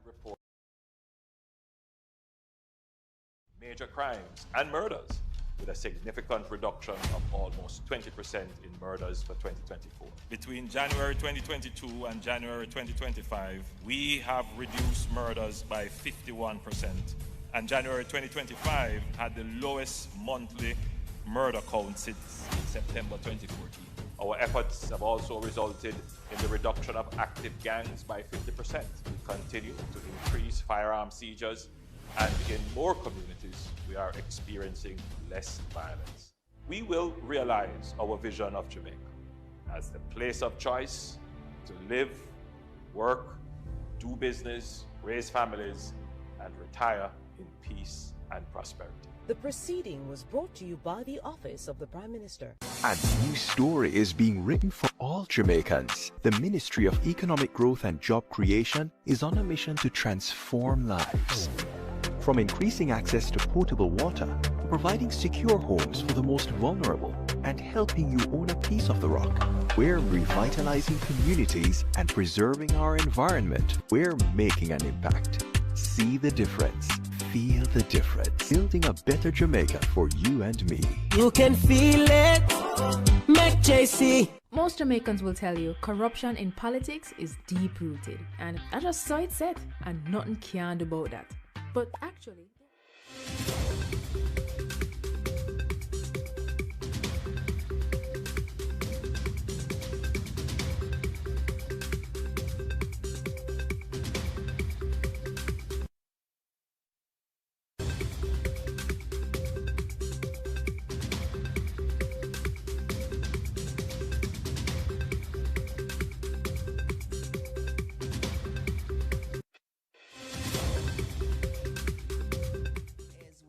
report major crimes and murders, with a significant reduction of almost 20% in murders for 2024. Between January 2022 and January 2025, we have reduced murders by 51%, and January 2025 had the lowest monthly murder count since September 2014. Our efforts have also resulted in the reduction of active gangs by 50%. We continue to increase firearm seizures, and in more communities, we are experiencing less violence. We will realize our vision of Jamaica as the place of choice to live, work, do business, raise families, and retire in peace and prosperity. The proceeding was brought to you by the Office of the Prime Minister. A new story is being written for all Jamaicans. The Ministry of Economic Growth and Job Creation is on a mission to transform lives. From increasing access to potable water, to providing secure homes for the most vulnerable, and helping you own a piece of the rock. We're revitalizing communities and preserving our environment. We're making an impact. See the difference. Feel the difference. Building a better Jamaica for you and me. You can feel it. Make JC. Most Jamaicans will tell you corruption in politics is deep-rooted, and I just saw it said, and nothing can do about that. But actually...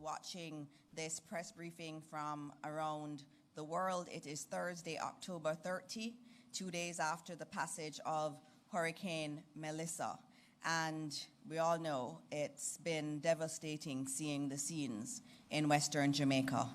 Watching this press briefing from around the world. It is Thursday, October 30, 2 days after the passage of Hurricane Melissa. And we all know it's been devastating seeing the scenes in Western Jamaica.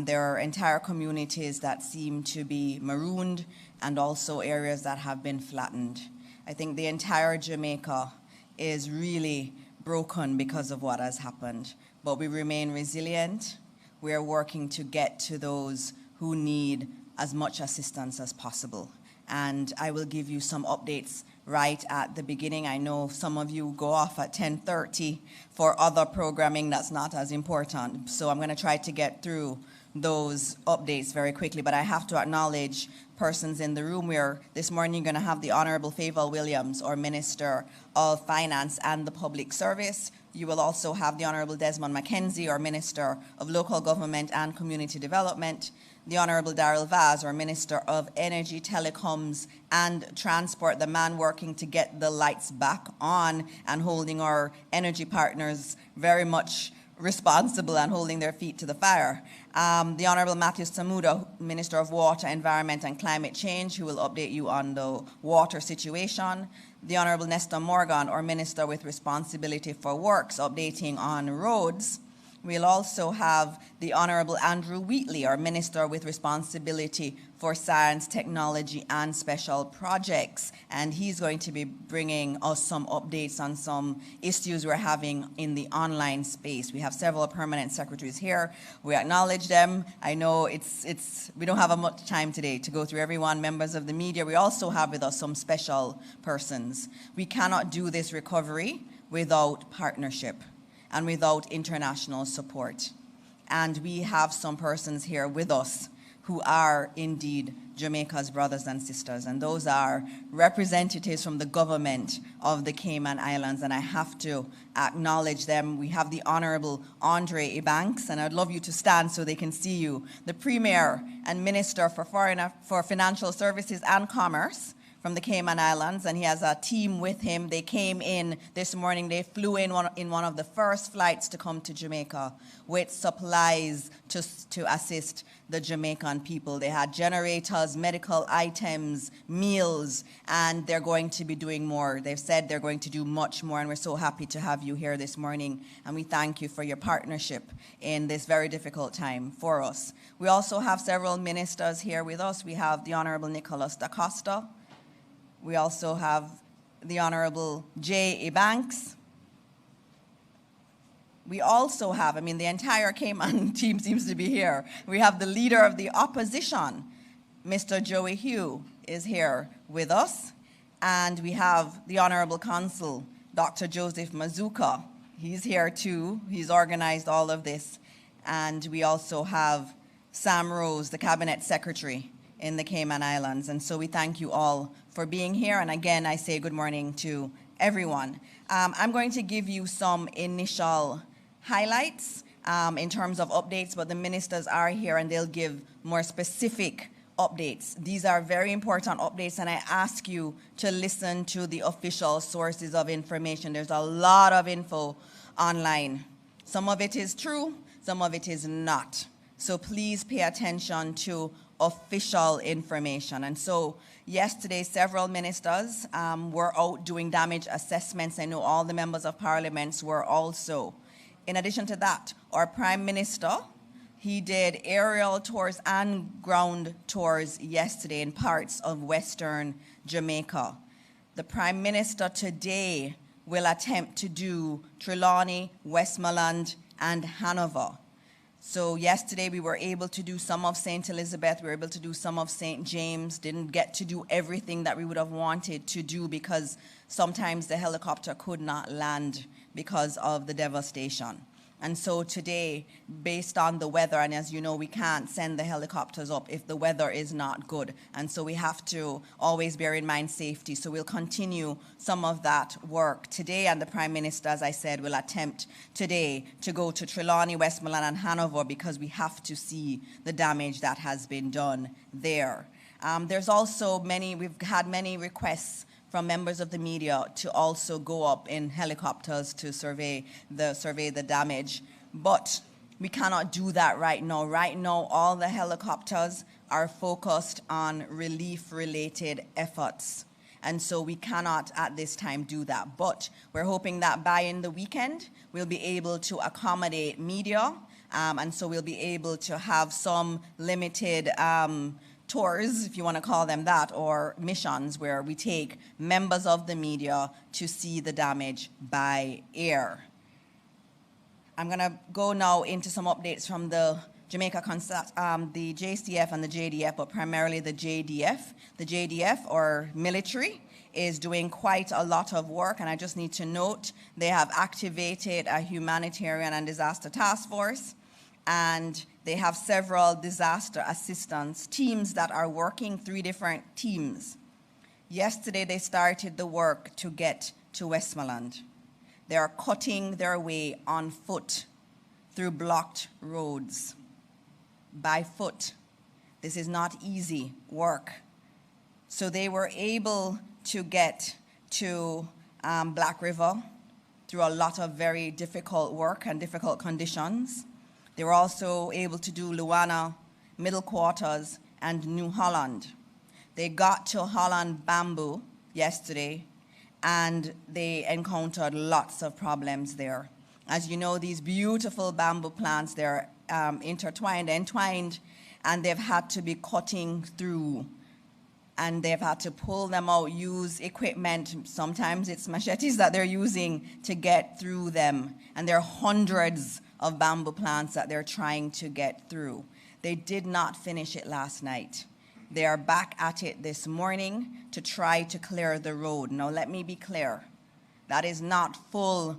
There are entire communities that seem to be marooned and also areas that have been flattened. I think the entire Jamaica is really broken because of what has happened. But we remain resilient. We are working to get to those who need as much assistance as possible. And I will give you some updates right at the beginning. I know some of you go off at 10:30 for other programming that's not as important. So I'm going to try to get through those updates very quickly. But I have to acknowledge persons in the room. Where this morning you're going to have the Honorable Favour Williams, our Minister of Finance and the Public Service. You will also have the Honorable Desmond Mackenzie, our Minister of Local Government and Community Development, the Honorable Darrell Vaz, our Minister of Energy, Telecoms and Transport, the man working to get the lights back on and holding our energy partners very much responsible and holding their feet to the fire. The Honorable Matthew Samuda, Minister of Water, Environment and Climate Change, who will update you on the water situation. The Honorable Nestor Morgan, our Minister with responsibility for works, updating on roads. We'll also have the Honorable Andrew Wheatley, our Minister with responsibility for science, technology, and special projects. And he's going to be bringing us some updates on some issues we're having in the online space. We have several permanent secretaries here. We acknowledge them. I know we don't have much time today to go through everyone, members of the media. We also have with us some special persons. We cannot do this recovery without partnership and without international support. And we have some persons here with us who are indeed Jamaica's brothers and sisters, and those are representatives from the government of the Cayman Islands, and I have to acknowledge them. We have the Honorable Andre Ebanks, and I'd love you to stand so they can see you, the Premier and Minister for Financial Services and Commerce from the Cayman Islands, and he has a team with him. They came in this morning. They flew in one of the first flights to come to Jamaica with supplies to assist the Jamaican people. They had generators, medical items, meals, and they're going to be doing more. They've said they're going to do much more, and we're so happy to have you here this morning, and we thank you for your partnership in this very difficult time for us. We also have several ministers here with us. We have the Honorable Nicholas Da Costa. We also have the Honorable J. Ebanks. we also have, I mean, the entire Cayman team seems to be here. We have the leader of the opposition, Mr. Joey Hugh, is here with us. And we have the Honorable Consul, Dr. Joseph Mazuka. He's here too. He's organized all of this. And we also have Sam Rose, the Cabinet Secretary in the Cayman Islands. And so we thank you all for being here. And again, I say good morning to everyone. I'm going to give you some initial highlights in terms of updates, but the ministers are here and they'll give more specific updates. These are very important updates, and I ask you to listen to the official sources of information. There's a lot of info online. Some of it is true, some of it is not. So please pay attention to official information. And so yesterday, several ministers were out doing damage assessments. I know all the members of parliament were also. In addition to that, our Prime Minister, he did aerial tours and ground tours yesterday in parts of Western Jamaica. The Prime Minister today will attempt to do Trelawney, Westmoreland, and Hanover. So yesterday we were able to do some of St. Elizabeth, we were able to do some of St. James, didn't get to do everything that we would have wanted to do because sometimes the helicopter could not land because of the devastation. And so today, based on the weather, and as you know, we can't send the helicopters up if the weather is not good. And so we have to always bear in mind safety. So we'll continue some of that work today. And the Prime Minister, as I said, will attempt today to go to Trelawney, Westmoreland, and Hanover because we have to see the damage that has been done there. There's also we've had many requests from members of the media to also go up in helicopters to survey the damage. But we cannot do that right now. Right now, all the helicopters are focused on relief-related efforts. And so we cannot at this time do that. But we're hoping that by in the weekend, we'll be able to accommodate media. And so we'll be able to have some limited tours, if you want to call them that, or missions where we take members of the media to see the damage by air. I'm going to go now into some updates from the Jamaica, the JCF and the JDF, but primarily the JDF. The JDF, or military, is doing quite a lot of work, and I just need to note they have activated a humanitarian and disaster task force, and they have several disaster assistance teams that are working, 3 different teams. Yesterday, they started the work to get to Westmoreland. They are cutting their way on foot through blocked roads, by foot. This is not easy work. So they were able to get to Black River through a lot of very difficult work and difficult conditions. They were also able to do Luana, Middle Quarters, and New Holland. They got to Holland Bamboo yesterday, and they encountered lots of problems there. As you know, these beautiful bamboo plants, they're entwined, and they've had to be cutting through, and they've had to pull them out, use equipment. Sometimes it's machetes that they're using to get through them, and there are hundreds of bamboo plants that they're trying to get through. They did not finish it last night. They are back at it this morning to try to clear the road. Now let me be clear, that is not full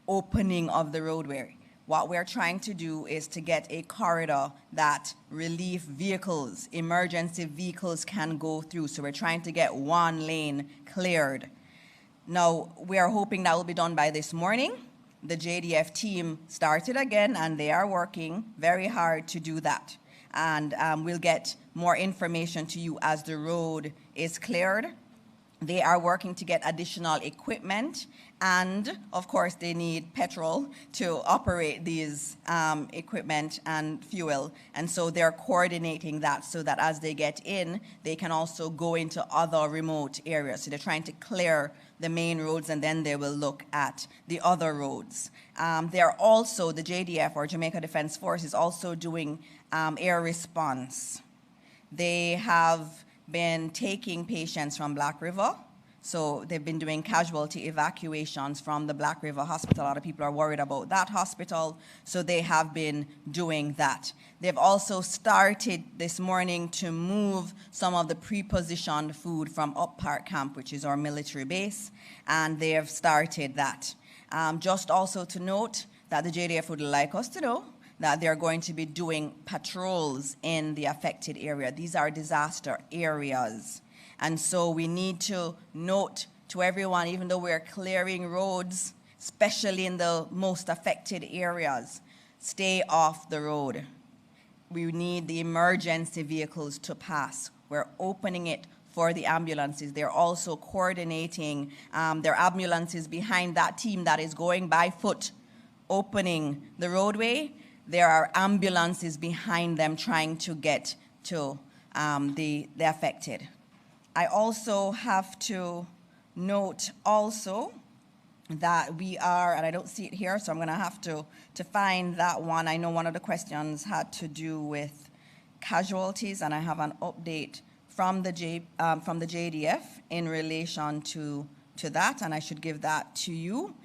opening of the roadway. What we're trying to do is to get a corridor that relief vehicles, emergency vehicles can go through. So we're trying to get 1 lane cleared. Now, we are hoping that will be done by this morning. The JDF team started again, and they are working very hard to do that. And we'll get more information to you as the road is cleared. They are working to get additional equipment, and of course they need petrol to operate these equipment and fuel. And so they're coordinating that so that as they get in, they can also go into other remote areas. So they're trying to clear the main roads, and then they will look at the other roads. They're also, the JDF, or Jamaica Defense Force, is also doing air response. They have been taking patients from Black River. So they've been doing casualty evacuations from the Black River Hospital. A lot of people are worried about that hospital, so they have been doing that. They've also started this morning to move some of the pre-positioned food from Up Park Camp, which is our military base, and they have started that. Just also to note that the JDF would like us to know that they're going to be doing patrols in the affected area. These are disaster areas. And so we need to note to everyone, even though we're clearing roads, especially in the most affected areas, stay off the road. We need the emergency vehicles to pass. We're opening it for the ambulances. They're also coordinating their ambulances behind that team that is going by foot, opening the roadway. There are ambulances behind them trying to get to the affected. I also have to note also that we are, and I don't see it here, so I'm going to have to find that one. I know one of the questions had to do with casualties, and I have an update from the JDF in relation to that, and I should give that to you.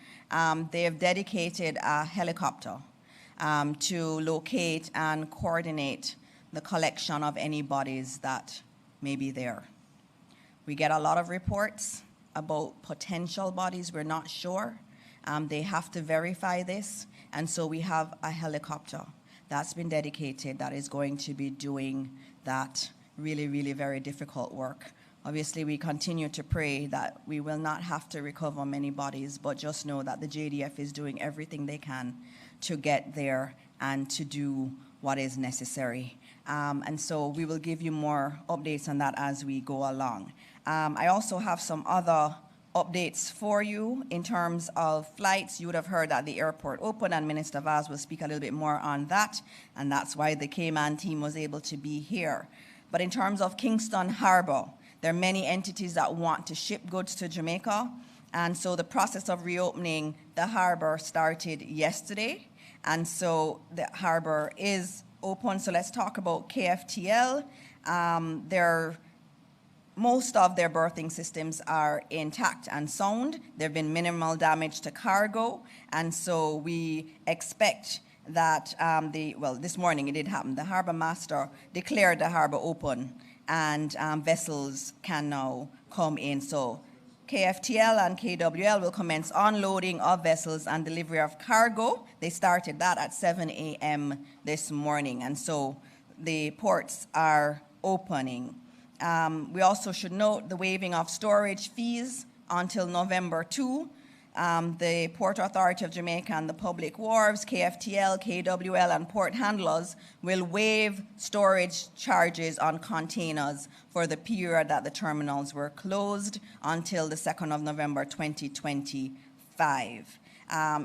They have dedicated a helicopter to locate and coordinate the collection of any bodies that may be there. We get a lot of reports about potential bodies. We're not sure. They have to verify this, and so we have a helicopter that's been dedicated that is going to be doing that really, really very difficult work. Obviously, we continue to pray that we will not have to recover many bodies, but just know that the JDF is doing everything they can to get there and to do what is necessary. And so we will give you more updates on that as we go along. I also have some other updates for you in terms of flights. You would have heard that the airport opened, and Minister Vaz will speak a little bit more on that, and that's why the Cayman team was able to be here. But in terms of Kingston Harbor, there are many entities that want to ship goods to Jamaica, and so the process of reopening the harbor started yesterday, and so the harbor is open. So let's talk about KFTL. Most of their berthing systems are intact and sound. There have been minimal damage to cargo, and so we expect that this morning it did happen. The harbor master declared the harbor open, and vessels can now come in. So KFTL and KWL will commence unloading of vessels and delivery of cargo. They started that at 7 a.m. this morning, and so the ports are opening. We also should note the waiving of storage fees until November 2. The Port Authority of Jamaica and the public wharves, KFTL, KWL, and port handlers will waive storage charges on containers for the period that the terminals were closed until the 2nd of November 2025.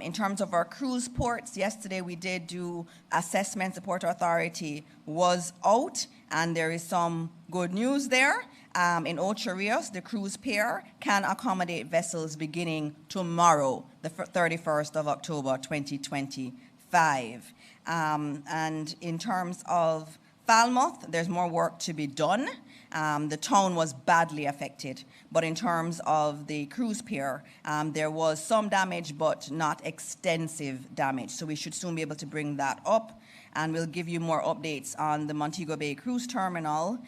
In terms of our cruise ports, yesterday we did do assessments. The Port Authority was out, and there is some good news there. In Ocho Rios, the cruise pier can accommodate vessels beginning tomorrow, the 31st of October 2025. And in terms of Falmouth, there's more work to be done. The town was badly affected, but in terms of the cruise pier, there was some damage, but not extensive damage. So we should soon be able to bring that up, and we'll give you more updates on the Montego Bay Cruise Terminal.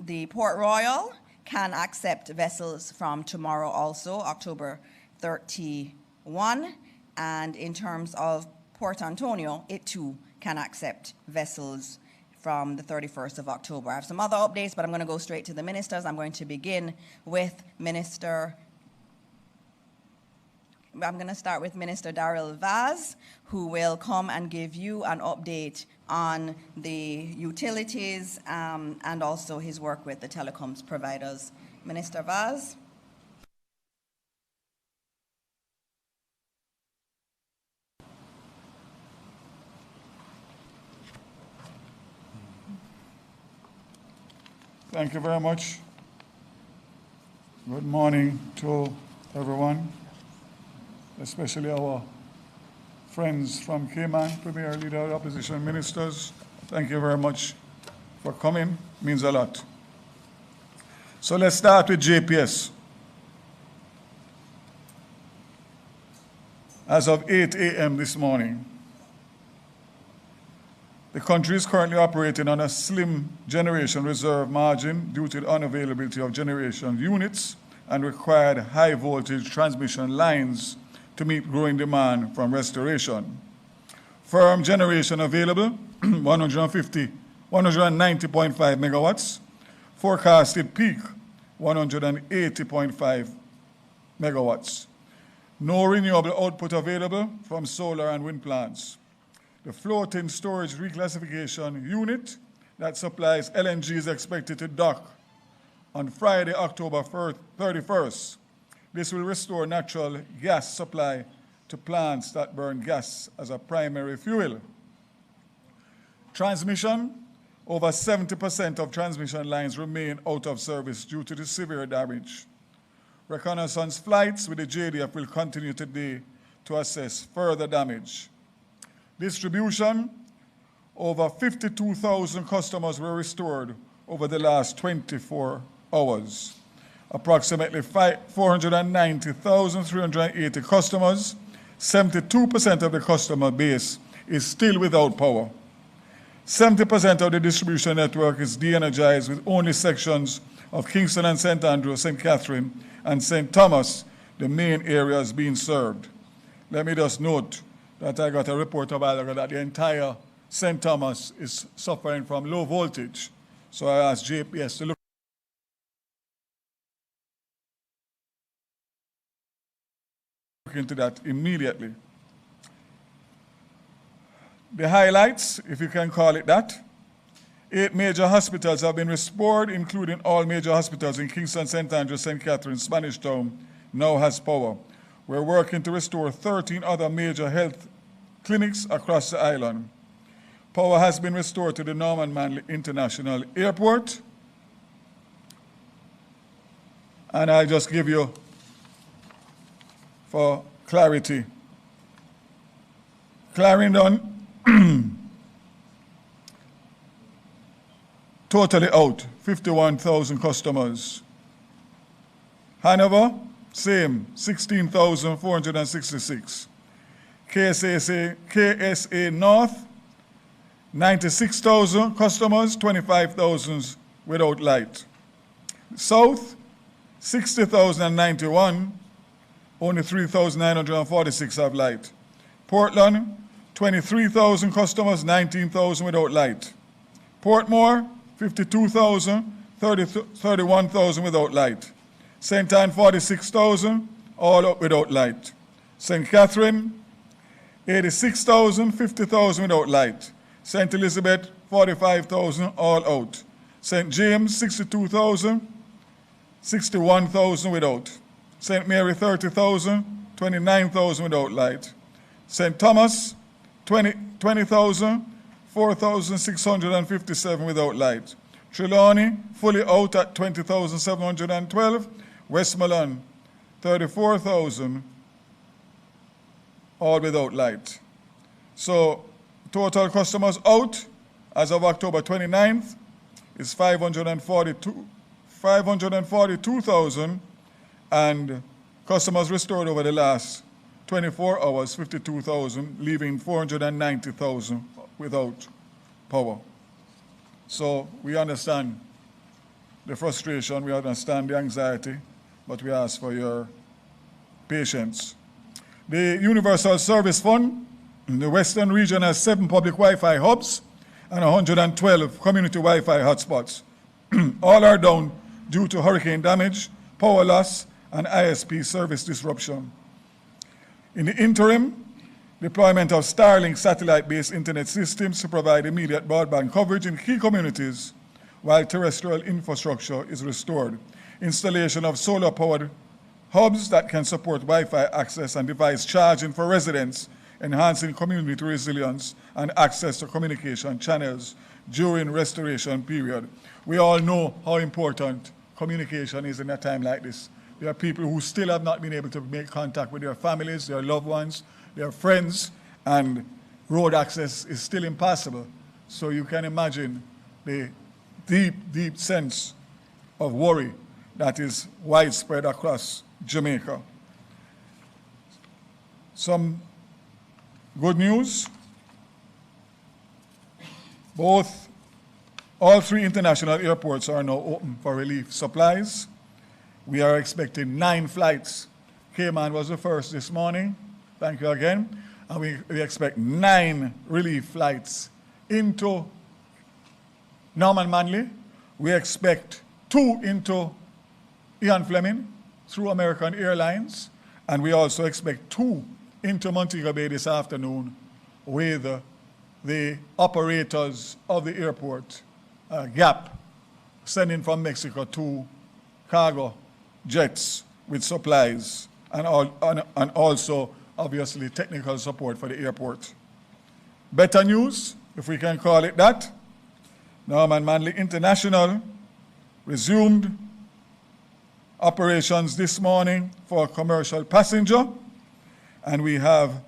The Port Royal can accept vessels from tomorrow also, October 31. And in terms of Port Antonio, it too can accept vessels from the 31st of October. I have some other updates, but I'm going to go straight to the ministers. I'm going to begin with I'm going to start with Minister Daryl Vaz, who will come and give you an update on the utilities and also his work with the telecoms providers. Minister Vaz. Thank you very much. Good morning to everyone, especially our friends from Cayman, Premier Leader, Opposition Ministers. Thank you very much for coming. Means a lot. So let's start with JPS. as of 8 a.m. this morning. The country is currently operating on a slim generation reserve margin due to the unavailability of generation units and required high voltage transmission lines to meet growing demand from restoration. Firm generation available, 190.5 megawatts. Forecasted peak, 180.5 megawatts. No renewable output available from solar and wind plants. The floating storage reclassification unit that supplies LNG is expected to dock on Friday, October 31st. This will restore natural gas supply to plants that burn gas as a primary fuel. Transmission, over 70% of transmission lines remain out of service due to the severe damage. Reconnaissance flights with the JDF will continue today to assess further damage. Distribution, over 52,000 customers were restored over the last 24 hours. Approximately 490,380 customers, 72% of the customer base is still without power. 70% of the distribution network is de-energized with only sections of Kingston and St. Andrew, St. Catherine, and St. Thomas, the main areas being served. Let me just note that I got a report a while ago that the entire St. Thomas is suffering from low voltage. So I asked JPS to look into that immediately. The highlights, if you can call it that: 8 major hospitals have been restored, including all major hospitals in Kingston, St. Andrew, St. Catherine, Spanish Town, now has power. We're working to restore 13 other major health clinics across the island. Power has been restored to the Norman Manley International Airport. And I'll just give you, for clarity, Clarendon, totally out, 51,000 customers. Hanover, same, 16,466. KSA North, 96,000 customers, 25,000 without light. South, 60,091, only 3,946 have light. Portland, 23,000 customers, 19,000 without light. Portmore, 52,000, 31,000 without light. St. Anne, 46,000, all up without light. St. Catherine, 86,000, 50,000 without light. St. Elizabeth, 45,000, all out. St. James, 62,000, 61,000 without. St. Mary, 30,000, 29,000 without light. St. Thomas, 20,000, 4,657 without light. Trelawney, fully out at 20,712. Westmoreland, 34,000, all without light. So total customers out as of October 29th is 542,000, and customers restored over the last 24 hours, 52,000, leaving 490,000 without power. So we understand the frustration, we understand the anxiety, but we ask for your patience. The Universal Service Fund in the Western region has 7 public Wi-Fi hubs and 112 community Wi-Fi hotspots. All are down due to hurricane damage, power loss, and ISP service disruption. In the interim, deployment of Starlink satellite-based internet systems to provide immediate broadband coverage in key communities while terrestrial infrastructure is restored. Installation of solar-powered hubs that can support Wi-Fi access and device charging for residents, enhancing community resilience and access to communication channels during restoration period. We all know how important communication is in a time like this. There are people who still have not been able to make contact with their families, their loved ones, their friends, and road access is still impossible. So you can imagine the deep, deep sense of worry that is widespread across Jamaica. Some good news. All three international airports are now open for relief supplies. We are expecting 9 flights. Cayman was the first this morning. Thank you again. And we expect 9 relief flights into Norman Manley. We expect 2 into Ian Fleming through American Airlines. And we also expect 2 into Montego Bay this afternoon with the operators of the airport, GAP, sending from Mexico 2 cargo jets with supplies and also, obviously, technical support for the airport. Better news, if we can call it that. Norman Manley International resumed operations this morning for commercial passenger, and we have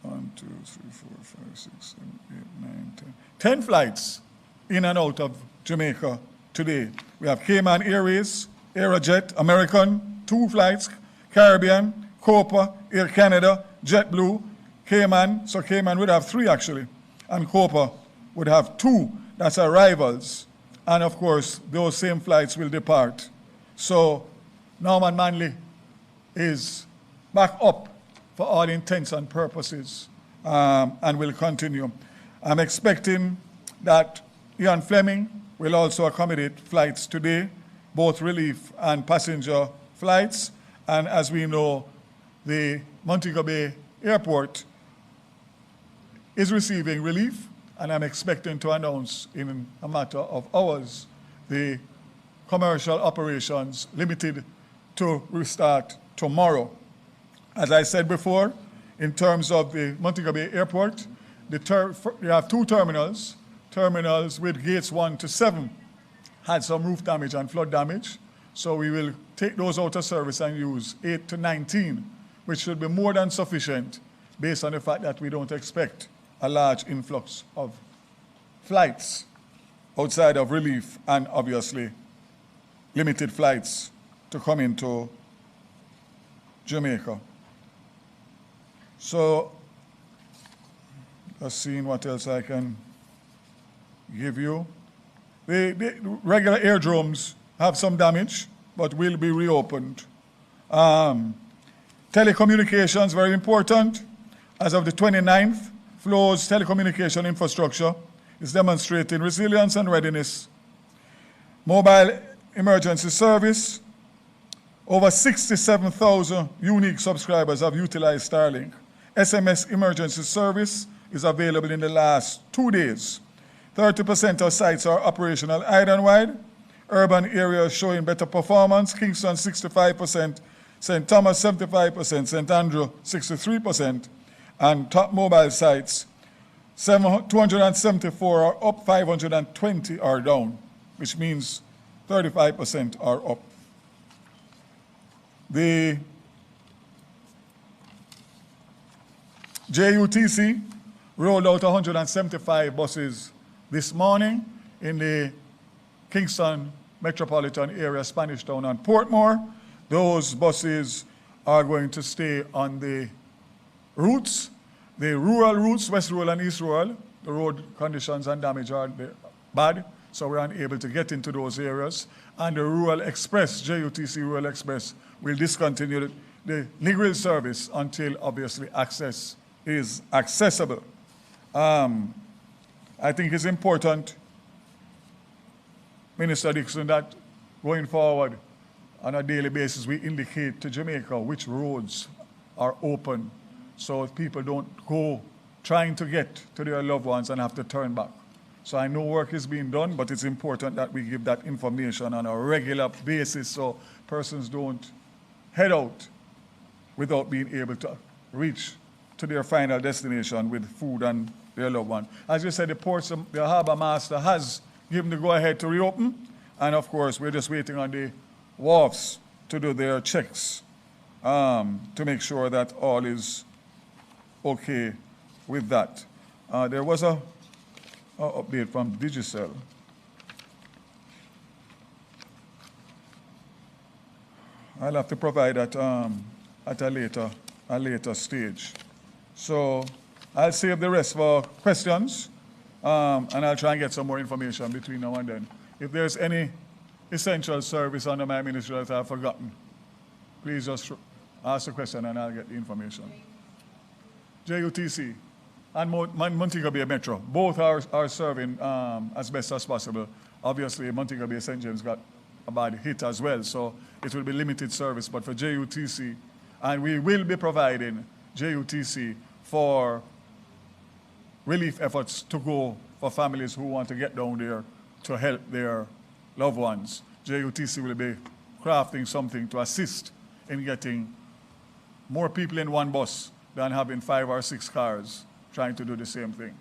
1, 2, 3, 4, 5, 6, 7, 8, 9, 10 flights in and out of Jamaica today. We have Cayman Airways, Aerojet, American, 2 flights, Caribbean, Copa, Air Canada, JetBlue, Cayman. So Cayman would have 3 actually, and Copa would have 2. That's arrivals. And of course, those same flights will depart. So Norman Manley is back up for all intents and purposes, and will continue. I'm expecting that Ian Fleming will also accommodate flights today, both relief and passenger flights. And as we know, the Montego Bay Airport is receiving relief, and I'm expecting to announce in a matter of hours the commercial operations limited to restart tomorrow. As I said before, in terms of the Montego Bay Airport, we have 2 terminals. Terminals with gates 1 to 7 had some roof damage and flood damage. So we will take those out of service and use 8 to 19, which should be more than sufficient based on the fact that we don't expect a large influx of flights outside of relief and obviously limited flights to come into Jamaica. So, just seeing what else I can give you. The regular aerodromes have some damage, but will be reopened. Telecommunications, very important. As of the 29th, Flow's telecommunication infrastructure is demonstrating resilience and readiness. Mobile emergency service, over 67,000 unique subscribers have utilized Starlink. SMS emergency service is available in the last 2 days. 30% of sites are operational island-wide. Urban areas showing better performance. Kingston 65%, St. Thomas 75%, St. Andrew 63%. And top mobile sites, 274 are up, 520 are down, which means 35% are up. The JUTC rolled out 175 buses this morning in the Kingston metropolitan area, Spanish Town and Portmore. Those buses are going to stay on the routes, the rural routes, West Rural and East Rural. The road conditions and damage are bad, so we're unable to get into those areas. And the Rural Express, JUTC Rural Express, will discontinue the Negril service until obviously access is accessible. I think it's important, Minister Dixon, that going forward on a daily basis we indicate to Jamaica which roads are open so people don't go trying to get to their loved ones and have to turn back. So I know work is being done, but it's important that we give that information on a regular basis so persons don't head out without being able to reach to their final destination with food and their loved one. As you said, the harbour master has given the go-ahead to reopen, and of course we're just waiting on the wharfs to do their checks to make sure that all is okay with that. There was a update from Digicel. I'll have to provide that at a later a later stage. So I'll save the rest for questions, and I'll try and get some more information between now and then. If there's any essential service under my ministry that I've forgotten, please just ask the question and I'll get the information. JUTC and Montego Bay Metro, both are serving as best as possible. Obviously, Montego Bay St. James got a bad hit as well, so it will be limited service. But for JUTC, and we will be providing JUTC for relief efforts to go for families who want to get down there to help their loved ones. JUTC will be crafting something to assist in getting more people in one bus than having 5 or 6 cars trying to do the same thing.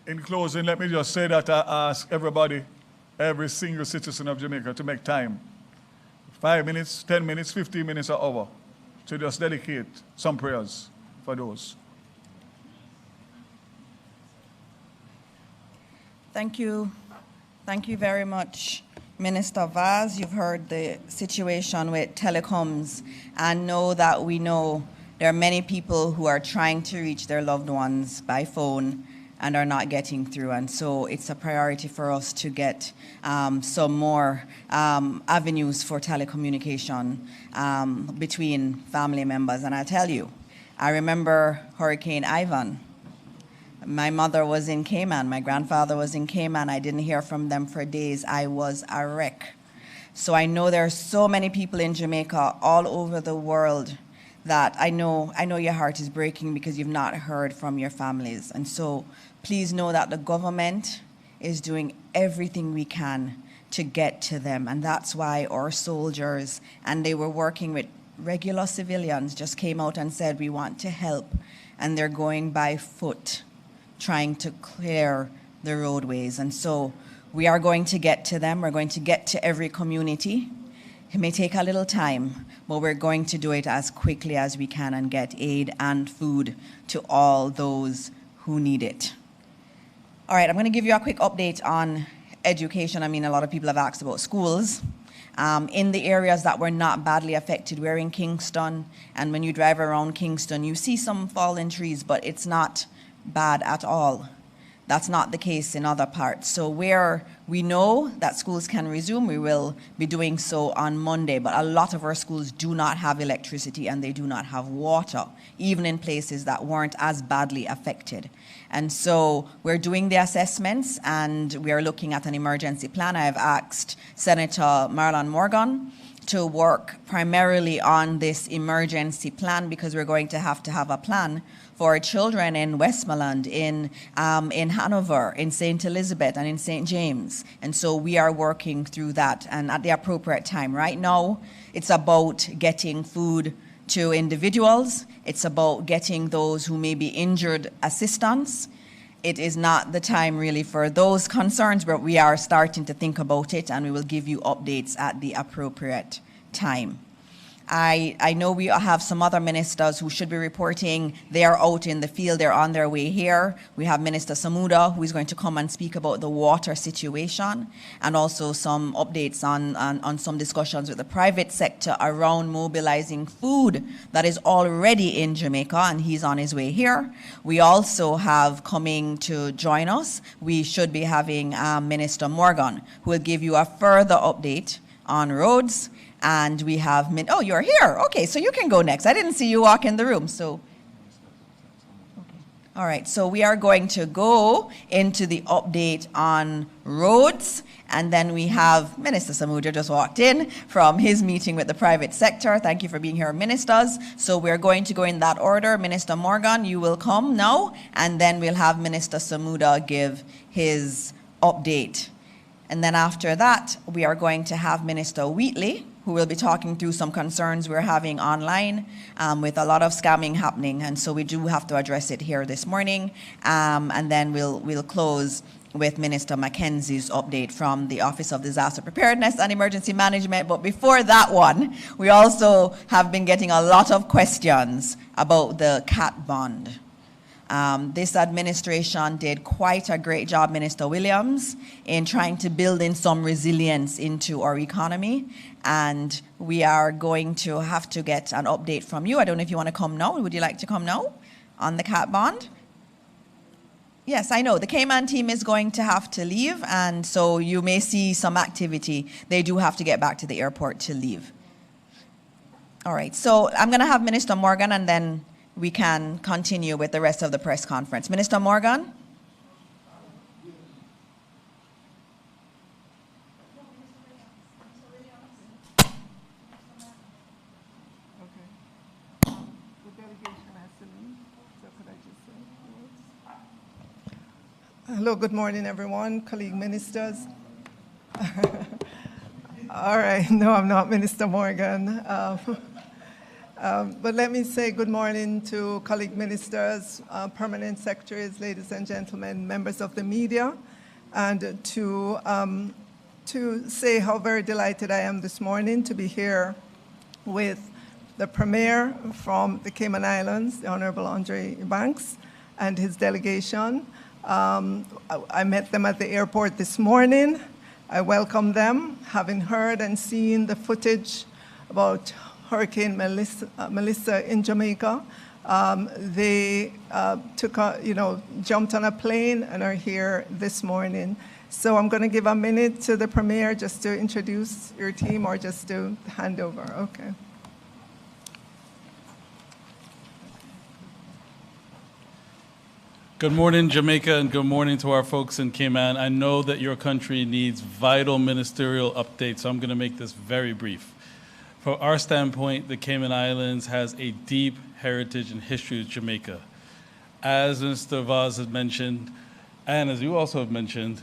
In closing, let me just say that I ask everybody, every single citizen of Jamaica, to make time. 5 minutes, 10 minutes, 15 minutes, an hour, to just dedicate some prayers for those. Thank you. Thank you very much, Minister Vaz. You've heard the situation with telecoms, and know that we know there are many people who are trying to reach their loved ones by phone and are not getting through. And so it's a priority for us to get some more avenues for telecommunication between family members. And I'll tell you, I remember Hurricane Ivan. My mother was in Cayman. My grandfather was in Cayman. I didn't hear from them for days. I was a wreck. So I know there are so many people in Jamaica, all over the world, that I know your heart is breaking because you've not heard from your families. And so please know that the government is doing everything we can to get to them. And that's why our soldiers, and they were working with regular civilians, just came out and said, we want to help. And they're going by foot, trying to clear the roadways. And so we are going to get to them. We're going to get to every community. It may take a little time, but we're going to do it as quickly as we can and get aid and food to all those who need it. All right, I'm going to give you a quick update on education. I mean, a lot of people have asked about schools. In the areas that were not badly affected, we're in Kingston, and when you drive around Kingston, you see some fallen trees, but it's not bad at all. That's not the case in other parts. So where we know that schools can resume, we will be doing so on Monday. But a lot of our schools do not have electricity and they do not have water, even in places that weren't as badly affected. And so we're doing the assessments and we are looking at an emergency plan. I've asked Senator Marlon Morgan to work primarily on this emergency plan because we're going to have a plan for children in Westmoreland, in Hanover, in St. Elizabeth, and in St. James. And so we are working through that and at the appropriate time. Right now, it's about getting food to individuals. It's about getting those who may be injured assistance. It is not the time really for those concerns, but we are starting to think about it and we will give you updates at the appropriate time. I know we have some other ministers who should be reporting. They are out in the field. They're on their way here. We have Minister Samuda, who is going to come and speak about the water situation and also some updates on some discussions with the private sector around mobilizing food that is already in Jamaica, and he's on his way here. We also have coming to join us, we should be having Minister Morgan, who will give you a further update on roads. And we have, oh, you're here. Okay, so you can go next. I didn't see you walk in the room, so. Okay. All right, so we are going to go into the update on roads. And then we have Minister Samuda just walked in from his meeting with the private sector. Thank you for being here, ministers. So we're going to go in that order. Minister Morgan, you will come now. And then we'll have Minister Samuda give his update. And then after that, we are going to have Minister Wheatley, who will be talking through some concerns we're having online with a lot of scamming happening. And so we do have to address it here this morning. And then we'll close with Minister Mackenzie's update from the Office of Disaster Preparedness and Emergency Management. But before that one, we also have been getting a lot of questions about the CAT bond. This administration did quite a great job, Minister Williams, in trying to build in some resilience into our economy. And we are going to have to get an update from you. I don't know if you want to come now. Would you like to come now on the cat bond? Yes, I know. The Cayman team is going to have to leave, and so you may see some activity. They do have to get back to the airport to leave. All right, so I'm going to have Minister Morgan, and then we can continue with the rest of the press conference. Minister Morgan? Hello, good morning, everyone, colleague ministers. All right, no, I'm not Minister Morgan. But let me say good morning to colleague ministers, permanent secretaries, ladies and gentlemen, members of the media, and to say how very delighted I am this morning to be here with the Premier from the Cayman Islands, the Honorable Andre Banks, and his delegation. I met them at the airport this morning. I welcome them, having heard and seen the footage about Hurricane Melissa in Jamaica. They jumped on a plane and are here this morning. So I'm going to give a minute to the Premier just to introduce your team or just to hand over. Okay. Good morning, Jamaica, and good morning to our folks in Cayman. I know that your country needs vital ministerial updates, so I'm going to make this very brief. From our standpoint, the Cayman Islands has a deep heritage and history with Jamaica. As Mr. Vaz has mentioned, and as you also have mentioned,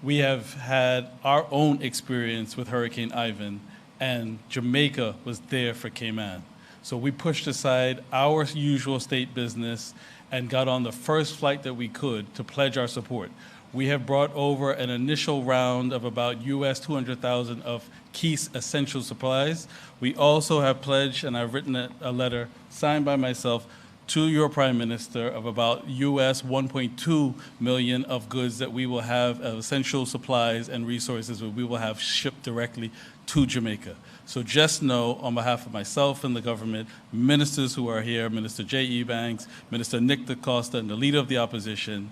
we have had our own experience with Hurricane Ivan, and Jamaica was there for Cayman. So we pushed aside our usual state business and got on the first flight that we could to pledge our support. We have brought over an initial round of about US $200,000 of key essential supplies. We also have pledged, and I've written a letter signed by myself to your Prime Minister of about US $1.2 million of goods that we will have, essential supplies and resources that we will have shipped directly to Jamaica. So just know, on behalf of myself and the government, ministers who are here, Minister J.E. Banks, Minister Nick DaCosta, and the leader of the opposition,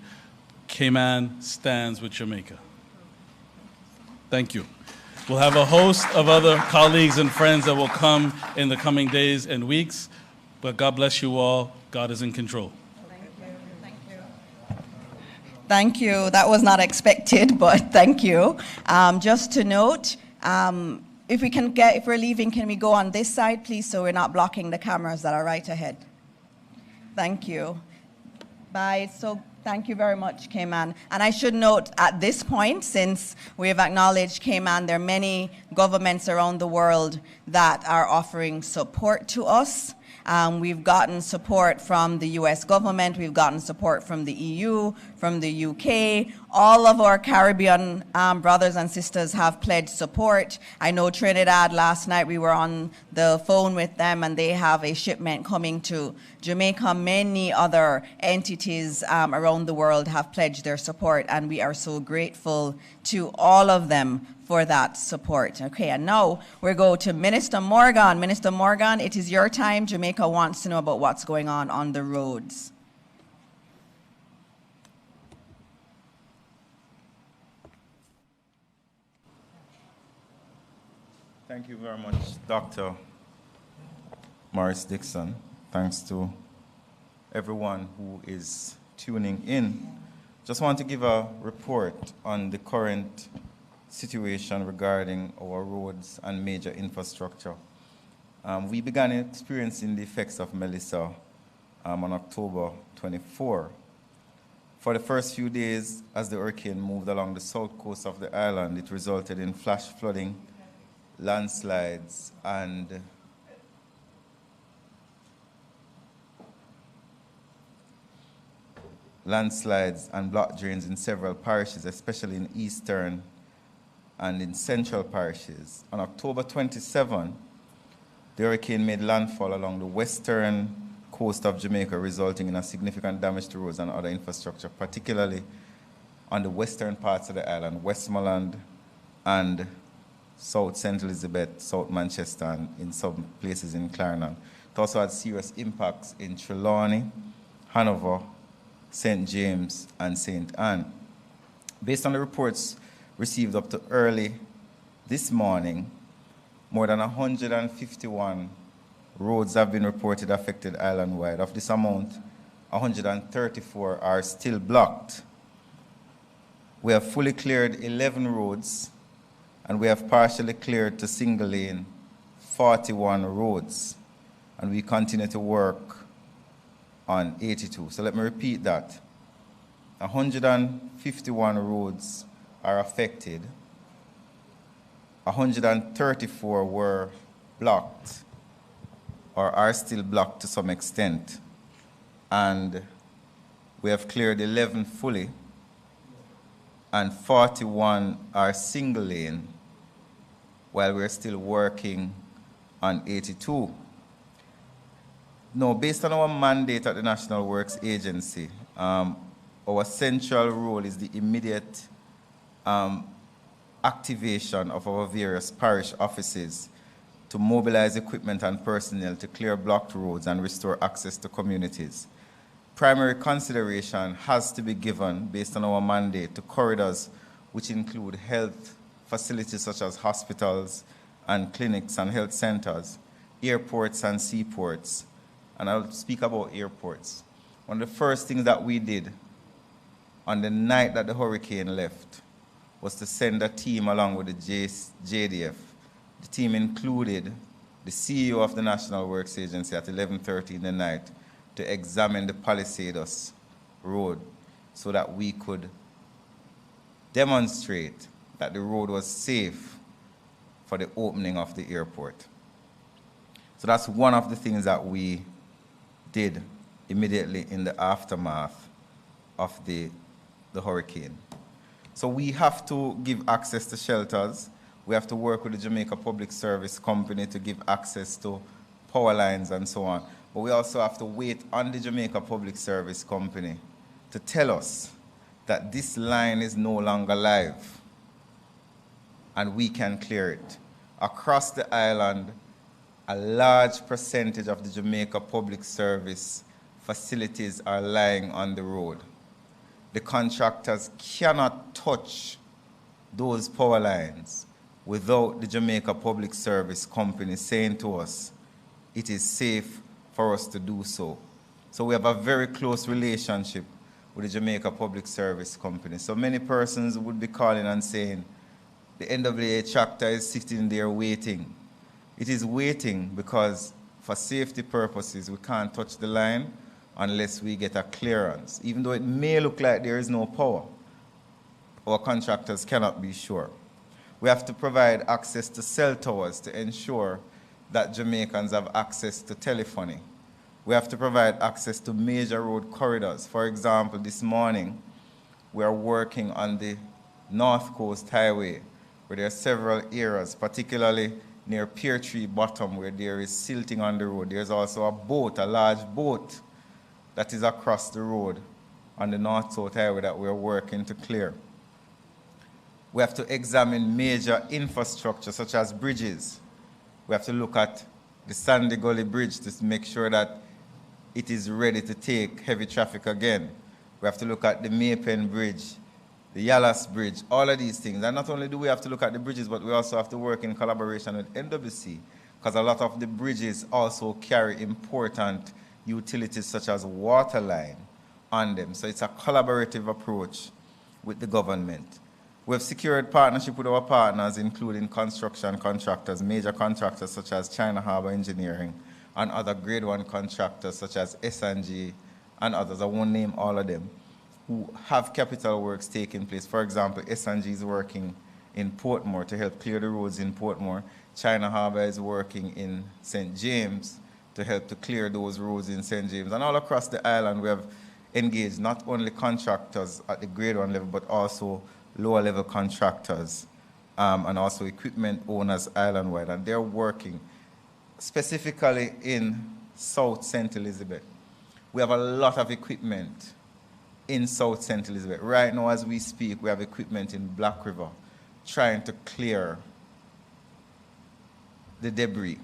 Cayman stands with Jamaica. Thank you. We'll have a host of other colleagues and friends that will come in the coming days and weeks, but God bless you all. God is in control. Thank you. Thank you. Thank you. That was not expected, but thank you. Just to note, if we're leaving, can we go on this side, please, so we're not blocking the cameras that are right ahead? Thank you. Bye. So thank you very much, Cayman. And I should note at this point, since we have acknowledged Cayman, there are many governments around the world that are offering support to us. We've gotten support from the US government, we've gotten support from the EU, from the UK. All of our Caribbean brothers and sisters have pledged support. I know Trinidad, last night we were on the phone with them and they have a shipment coming to Jamaica. Many other entities around the world have pledged their support, and we are so grateful to all of them for that support. Okay, and now we go to Minister Morgan. Minister Morgan, it is your time. Jamaica wants to know about what's going on the roads. Thank you very much, Dr. Morris Dixon. Thanks to everyone who is tuning in. Just want to give a report on the current situation regarding our roads and major infrastructure. We began experiencing the effects of Melissa on October 24. For the first few days, as the hurricane moved along the south coast of the island, it resulted in flash flooding, landslides, and block drains in several parishes, especially in eastern and in central parishes. On October 27, the hurricane made landfall along the western coast of Jamaica, resulting in a significant damage to roads and other infrastructure, particularly on the western parts of the island, Westmoreland and South St. Elizabeth, South Manchester, and in some places in Clarendon. It also had serious impacts in Trelawney, Hanover, St. James, and St. Anne. Based on the reports received up to early this morning, more than 151 roads have been reported affected island-wide. Of this amount, 134 are still blocked. We have fully cleared 11 roads, and we have partially cleared to single lane 41 roads, and we continue to work on 82. So let me repeat that. 151 roads are affected. 134 were blocked or are still blocked to some extent. And we have cleared 11 fully, and 41 are single lane, while we're still working on 82. Now, based on our mandate at the National Works Agency, our central role is the immediate activation of our various parish offices to mobilize equipment and personnel to clear blocked roads and restore access to communities. Primary consideration has to be given, based on our mandate, to corridors which include health facilities such as hospitals and clinics and health centers, airports and seaports. And I'll speak about airports. One of the first things that we did on the night that the hurricane left was to send a team along with the JDF. The team included the CEO of the National Works Agency at 11:30 in the night to examine the Palisados Road so that we could demonstrate that the road was safe for the opening of the airport. So that's one of the things that we did immediately in the aftermath of the hurricane. So we have to give access to shelters. We have to work with the Jamaica Public Service Company to give access to power lines and so on. But we also have to wait on the Jamaica Public Service Company to tell us that this line is no longer live and we can clear it. Across the island, a large percentage of the Jamaica Public Service facilities are lying on the road. The contractors cannot touch those power lines without the Jamaica Public Service Company saying to us, it is safe for us to do so. So we have a very close relationship with the Jamaica Public Service Company. So many persons would be calling and saying, the NWA tractor is sitting there waiting. It is waiting because for safety purposes, we can't touch the line unless we get a clearance. Even though it may look like there is no power, our contractors cannot be sure. We have to provide access to cell towers to ensure that Jamaicans have access to telephony. We have to provide access to major road corridors. For example, this morning, we are working on the North Coast Highway, where there are several areas, particularly near Pear Tree Bottom, where there is silting on the road. There's also a boat, a large boat, that is across the road on the North-South Highway that we're working to clear. We have to examine major infrastructure, such as bridges. We have to look at the Sandy Gully Bridge to make sure that it is ready to take heavy traffic again. We have to look at the Maypen Bridge, the Yallas Bridge, all of these things. And not only do we have to look at the bridges, but we also have to work in collaboration with NWC, because a lot of the bridges also carry important utilities such as water line on them. So it's a collaborative approach with the government. We have secured partnership with our partners, including construction contractors, major contractors such as China Harbour Engineering, and other grade 1 contractors such as S&G and others. I won't name all of them, who have capital works taking place. For example, S&G is working in Portmore to help clear the roads in Portmore. China Harbour is working in St. James to help to clear those roads in St. James. And all across the island, we have engaged not only contractors at the grade 1 level, but also lower level contractors and also equipment owners island-wide. And they're working specifically in South St. Elizabeth. We have a lot of equipment in South St. Elizabeth. Right now, as we speak, we have equipment in Black River trying to clear the debris.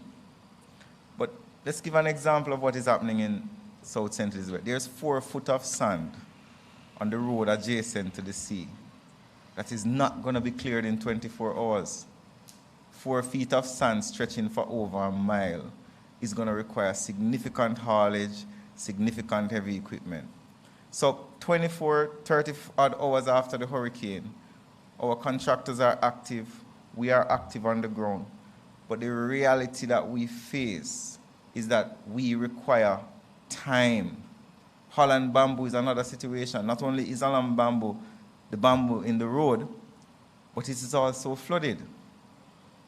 But let's give an example of what is happening in South St. Elizabeth. There's 4 foot of sand on the road adjacent to the sea that is not going to be cleared in 24 hours. 4 feet of sand stretching for over a mile is going to require significant haulage, significant heavy equipment. So 24, 30 odd hours after the hurricane, our contractors are active, we are active on the ground. But the reality that we face is that we require time. Holland bamboo is another situation. Not only is Holland bamboo the bamboo in the road, but it is also flooded.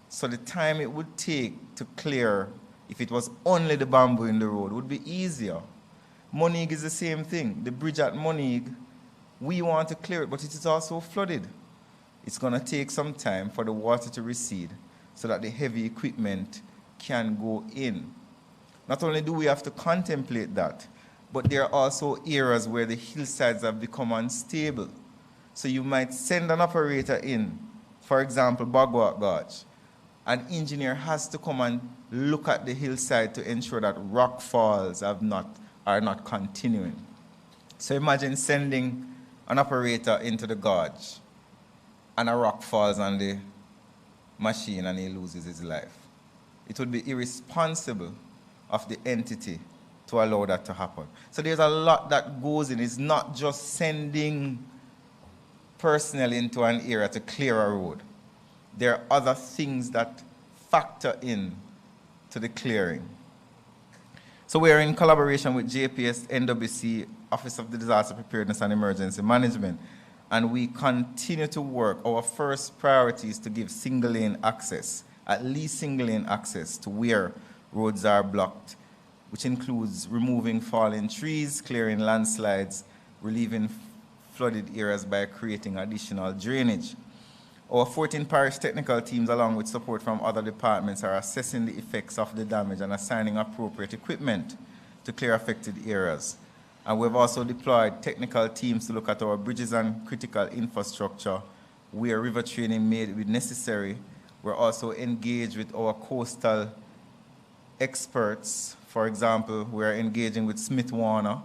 So the time it would take to clear, if it was only the bamboo in the road, would be easier. Moneague is the same thing. The bridge at Moneague, we want to clear it, but it is also flooded. It's going to take some time for the water to recede so that the heavy equipment can go in. Not only do we have to contemplate that, but there are also areas where the hillsides have become unstable. So you might send an operator in, for example, Bagwat Gorge. An engineer has to come and look at the hillside to ensure that rock falls are not continuing. So imagine sending an operator into the gorge and a rock falls on the machine and he loses his life. It would be irresponsible of the entity to allow that to happen. So there's a lot that goes in. It's not just sending personnel into an area to clear a road. There are other things that factor in to the clearing. So we are in collaboration with JPS, NWC, Office of the Disaster Preparedness and Emergency Management, and we continue to work. Our first priority is to give single-lane access, at least single-lane access to where roads are blocked, which includes removing fallen trees, clearing landslides, relieving flooded areas by creating additional drainage. Our 14 parish technical teams, along with support from other departments, are assessing the effects of the damage and assigning appropriate equipment to clear affected areas. And we've also deployed technical teams to look at our bridges and critical infrastructure where river training may be necessary. We're also engaged with our coastal experts. For example, we're engaging with Smith Warner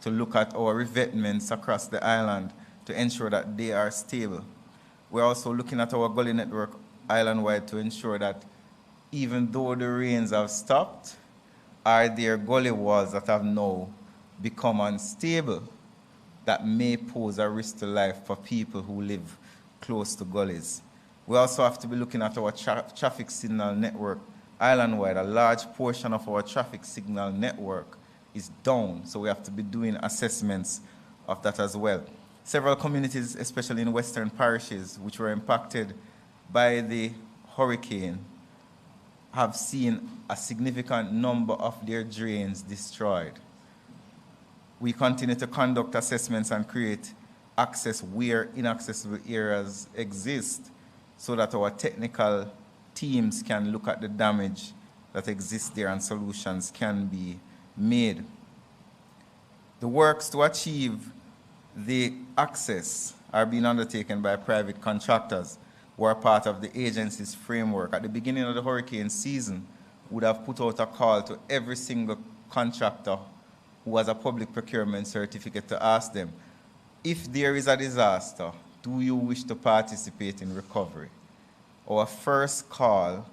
to look at our revetments across the island to ensure that they are stable. We're also looking at our gully network island-wide to ensure that even though the rains have stopped, are there gully walls that have now become unstable that may pose a risk to life for people who live close to gullies. We also have to be looking at our traffic signal network island-wide. A large portion of our traffic signal network is down, so we have to be doing assessments of that as well. Several communities, especially in western parishes, which were impacted by the hurricane, have seen a significant number of their drains destroyed. We continue to conduct assessments and create access where inaccessible areas exist so that our technical teams can look at the damage that exists there and solutions can be made. The works to achieve the access are being undertaken by private contractors who are part of the agency's framework. At the beginning of the hurricane season, we would have put out a call to every single contractor who has a public procurement certificate to ask them, if there is a disaster, do you wish to participate in recovery? Our first call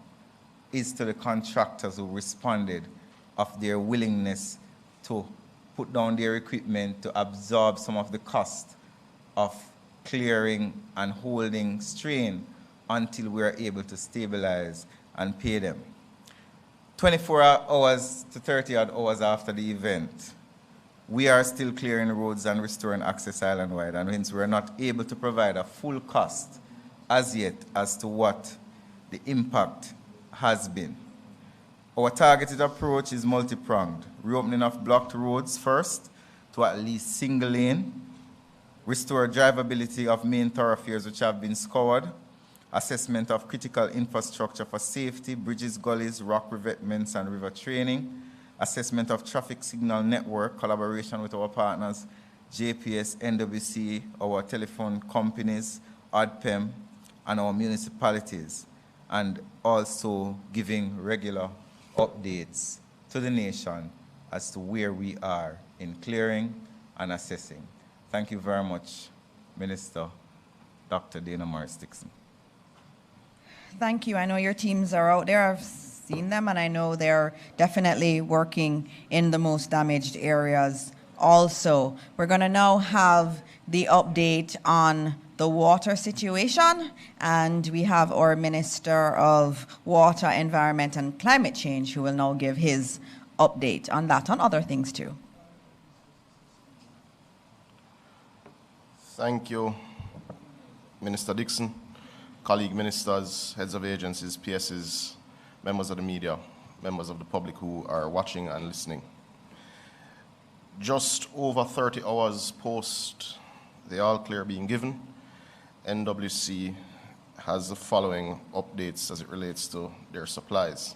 is to the contractors who responded of their willingness to put down their equipment to absorb some of the cost of clearing and holding strain until we are able to stabilize and pay them. 24 hours to 30 odd hours after the event, we are still clearing roads and restoring access island-wide, and hence we are not able to provide a full cost as yet as to what the impact has been. Our targeted approach is multi-pronged. Reopening of blocked roads first to at least single lane, restore drivability of main thoroughfares which have been scoured, assessment of critical infrastructure for safety, bridges, gullies, rock revetments, and river training, assessment of traffic signal network, collaboration with our partners, JPS, NWC, our telephone companies, ODPEM, and our municipalities, and also giving regular updates to the nation as to where we are in clearing and assessing. Thank you very much, Minister Dr. Dana Morris-Dixon. Thank you. I know your teams are out there. I've seen them, and I know they're definitely working in the most damaged areas also. We're going to now have the update on the water situation, and we have our Minister of Water, Environment and Climate Change who will now give his update on that, on other things too. Thank you, Minister Dixon, colleague ministers, heads of agencies, PSs, members of the media, members of the public who are watching and listening. Just over 30 hours post the all clear being given, NWC has the following updates as it relates to their supplies.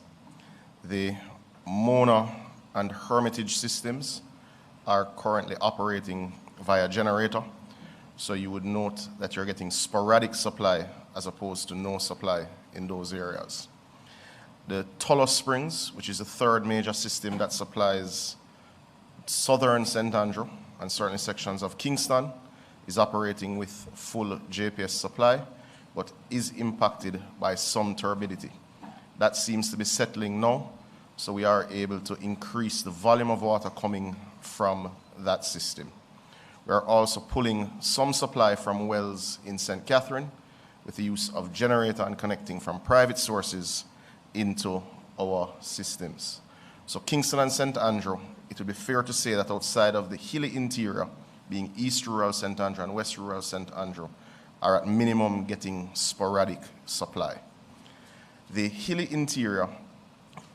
The Mona and Hermitage systems are currently operating via generator, so you would note that you're getting sporadic supply as opposed to no supply in those areas. The Tullow Springs, which is the third major system that supplies southern St. Andrew and certainly sections of Kingston, is operating with full JPS supply, but is impacted by some turbidity. That seems to be settling now, so we are able to increase the volume of water coming from that system. We are also pulling some supply from wells in St. Catherine with the use of generator and connecting from private sources into our systems. So Kingston and St. Andrew, it would be fair to say that outside of the hilly interior, being East Rural St. Andrew and West Rural St. Andrew, are at minimum getting sporadic supply. The hilly interior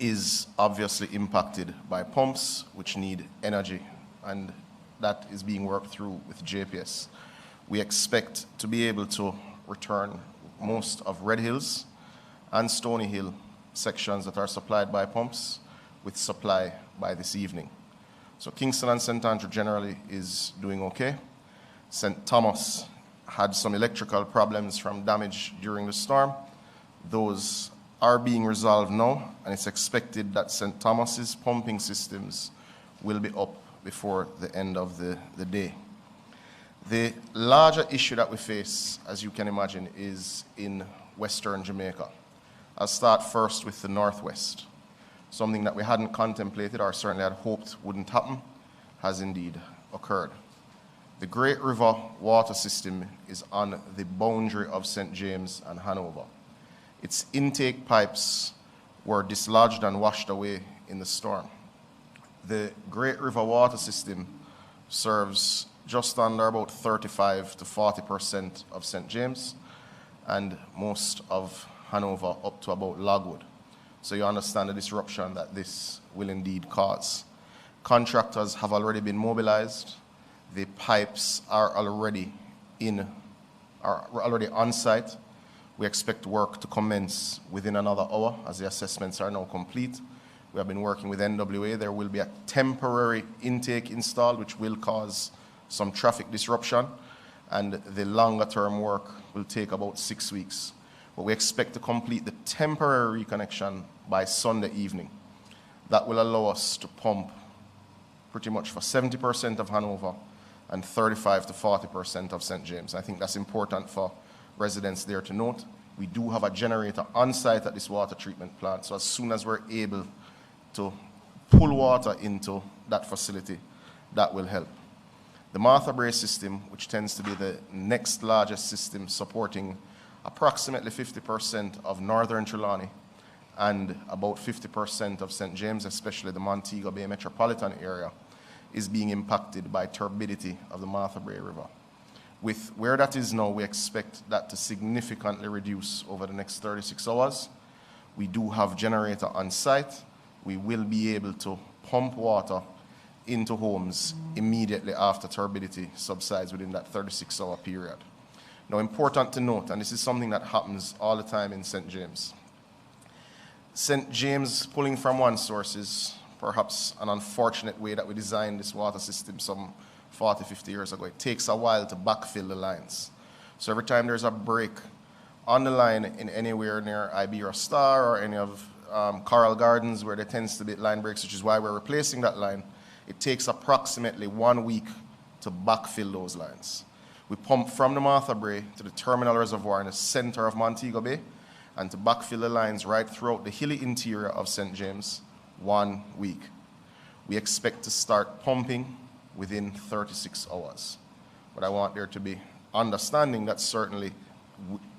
is obviously impacted by pumps which need energy, and that is being worked through with JPS. We expect to be able to return most of Red Hills and Stony Hill sections that are supplied by pumps with supply by this evening. So Kingston and St. Andrew generally is doing okay. St. Thomas had some electrical problems from damage during the storm. Those are being resolved now, and it's expected that St. Thomas's pumping systems will be up before the end of the day. The larger issue that we face, as you can imagine, is in Western Jamaica. I'll start first with the Northwest. Something that we hadn't contemplated or certainly had hoped wouldn't happen has indeed occurred. The Great River water system is on the boundary of St. James and Hanover. Its intake pipes were dislodged and washed away in the storm. The Great River water system serves just under about 35 to 40% of St. James and most of Hanover up to about Logwood. So you understand the disruption that this will indeed cause. Contractors have already been mobilized. The pipes are already on site. We expect work to commence within another hour as the assessments are now complete. We have been working with NWA. There will be a temporary intake installed, which will cause some traffic disruption, and the longer term work will take about 6 weeks. But we expect to complete the temporary reconnection by Sunday evening. That will allow us to pump pretty much for 70% of Hanover and 35 to 40% of St. James. I think that's important for residents there to note. We do have a generator on site at this water treatment plant, so as soon as we're able to pull water into that facility, that will help. The Martha Brae system, which tends to be the next largest system supporting approximately 50% of northern Trelawney and about 50% of St. James, especially the Montego Bay metropolitan area, is being impacted by turbidity of the Martha Brae River. With where that is now, we expect that to significantly reduce over the next 36 hours. We do have generator on site. We will be able to pump water into homes immediately after turbidity subsides within that 36-hour period. Now, important to note, and this is something that happens all the time in St. James. St. James pulling from one source is perhaps an unfortunate way that we designed this water system some 40, 50 years ago. It takes a while to backfill the lines. So every time there's a break on the line in anywhere near Iberia Star or any of Coral Gardens where there tends to be line breaks, which is why we're replacing that line, it takes approximately 1 week to backfill those lines. We pump from the Martha Brae to the terminal reservoir in the center of Montego Bay and to backfill the lines right throughout the hilly interior of St. James, 1 week. We expect to start pumping within 36 hours. But I want there to be understanding that certainly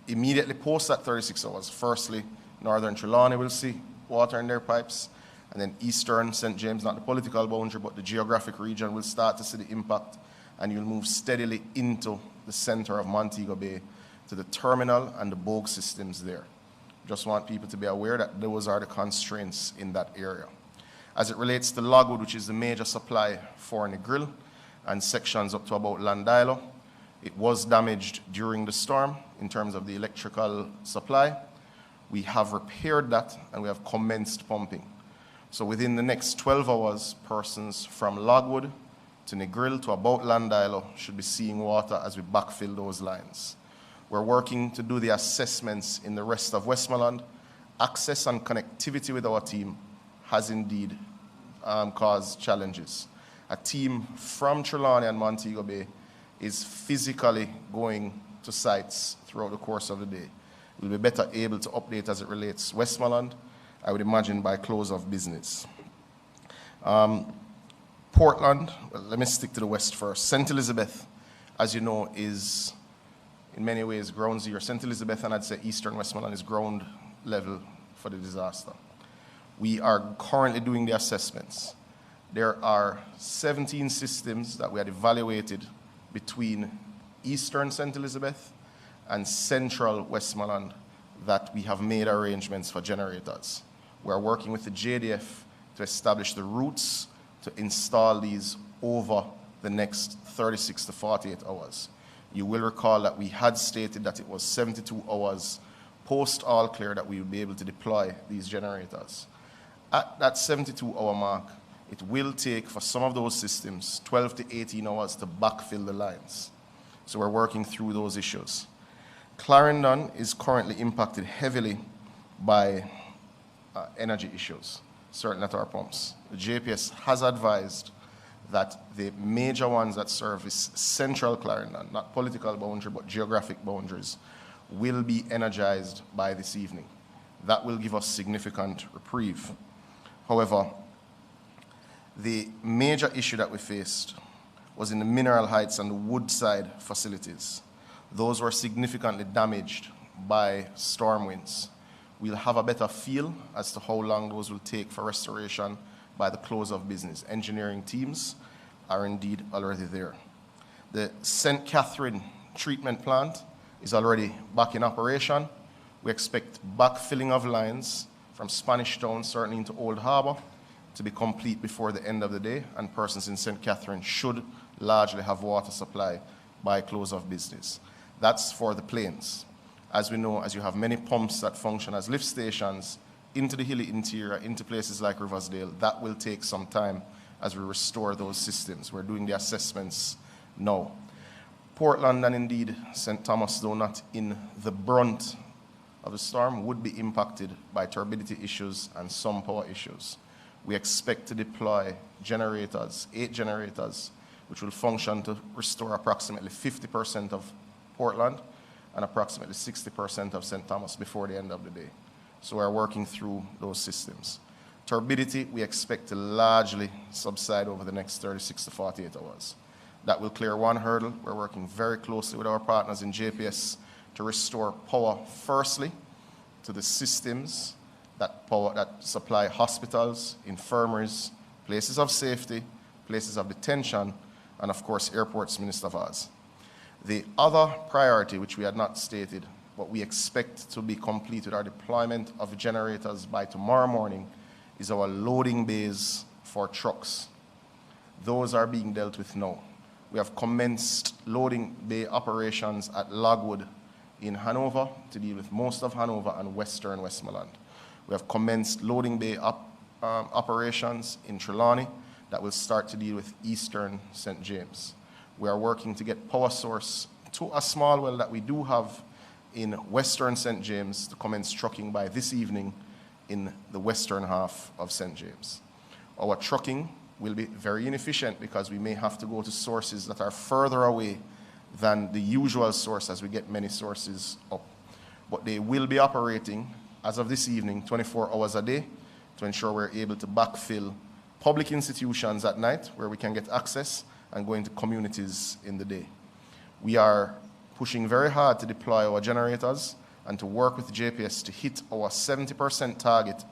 immediately post that 36 hours, firstly, Northern Trelawney will see water in their pipes, and then Eastern St. James, not the political boundary, but the geographic region, will start to see the impact, and you'll move steadily into the center of Montego Bay to the terminal and the bogue systems there. Just want people to be aware that those are the constraints in that area. As it relates to Logwood, which is the major supply for Negril and sections up to about Landilo, it was damaged during the storm in terms of the electrical supply. We have repaired that and we have commenced pumping. So within the next 12 hours, persons from Logwood to Negril to about Landilo should be seeing water as we backfill those lines. We're working to do the assessments in the rest of Westmoreland. Access and connectivity with our team has indeed caused challenges. A team from Trelawney and Montego Bay is physically going to sites throughout the course of the day. We'll be better able to update as it relates Westmoreland, I would imagine by close of business. Portland, well, let me stick to the west first. St. Elizabeth, as you know, is in many ways ground zero. St. Elizabeth and I'd say Eastern Westmoreland is ground level for the disaster. We are currently doing the assessments. There are 17 systems that we had evaluated between Eastern St. Elizabeth and Central Westmoreland that we have made arrangements for generators. We are working with the JDF to establish the routes to install these over the next 36 to 48 hours. You will recall that we had stated that it was 72 hours post all clear that we would be able to deploy these generators. At that 72-hour mark, it will take for some of those systems 12 to 18 hours to backfill the lines. So we're working through those issues. Clarendon is currently impacted heavily by energy issues, certainly at our pumps. The JPS has advised that the major ones that service central Clarendon, not political boundary, but geographic boundaries, will be energized by this evening. That will give us significant reprieve. However, the major issue that we faced was in the Mineral Heights and the Woodside facilities. Those were significantly damaged by storm winds. We'll have a better feel as to how long those will take for restoration by the close of business. Engineering teams are indeed already there. The St. Catherine treatment plant is already back in operation. We expect backfilling of lines from Spanish Town, certainly into Old Harbour, to be complete before the end of the day, and persons in St. Catherine should largely have water supply by close of business. That's for the plains. As we know, as you have many pumps that function as lift stations into the hilly interior, into places like Riversdale, that will take some time as we restore those systems. We're doing the assessments now. Portland and indeed St. Thomas, though not in the brunt of the storm, would be impacted by turbidity issues and some power issues. We expect to deploy generators, 8 generators, which will function to restore approximately 50% of Portland and approximately 60% of St. Thomas before the end of the day. So we're working through those systems. Turbidity, we expect to largely subside over the next 36 to 48 hours. That will clear one hurdle. We're working very closely with our partners in JPS to restore power, firstly, to the systems that supply hospitals, infirmaries, places of safety, places of detention, and of course, airports, Minister Vaz. The other priority, which we had not stated, but we expect to be completed, our deployment of generators by tomorrow morning, is our loading bays for trucks. Those are being dealt with now. We have commenced loading bay operations at Logwood in Hanover to deal with most of Hanover and Western Westmoreland. We have commenced loading bay operations in Trelawney that will start to deal with Eastern St. James. We are working to get power source to a small well that we do have in Western St. James to commence trucking by this evening in the western half of St. James. Our trucking will be very inefficient because we may have to go to sources that are further away than the usual source as we get many sources up. But they will be operating, as of this evening, 24 hours a day to ensure we're able to backfill public institutions at night where we can get access and go into communities in the day. We are pushing very hard to deploy our generators and to work with JPS to hit our 70% target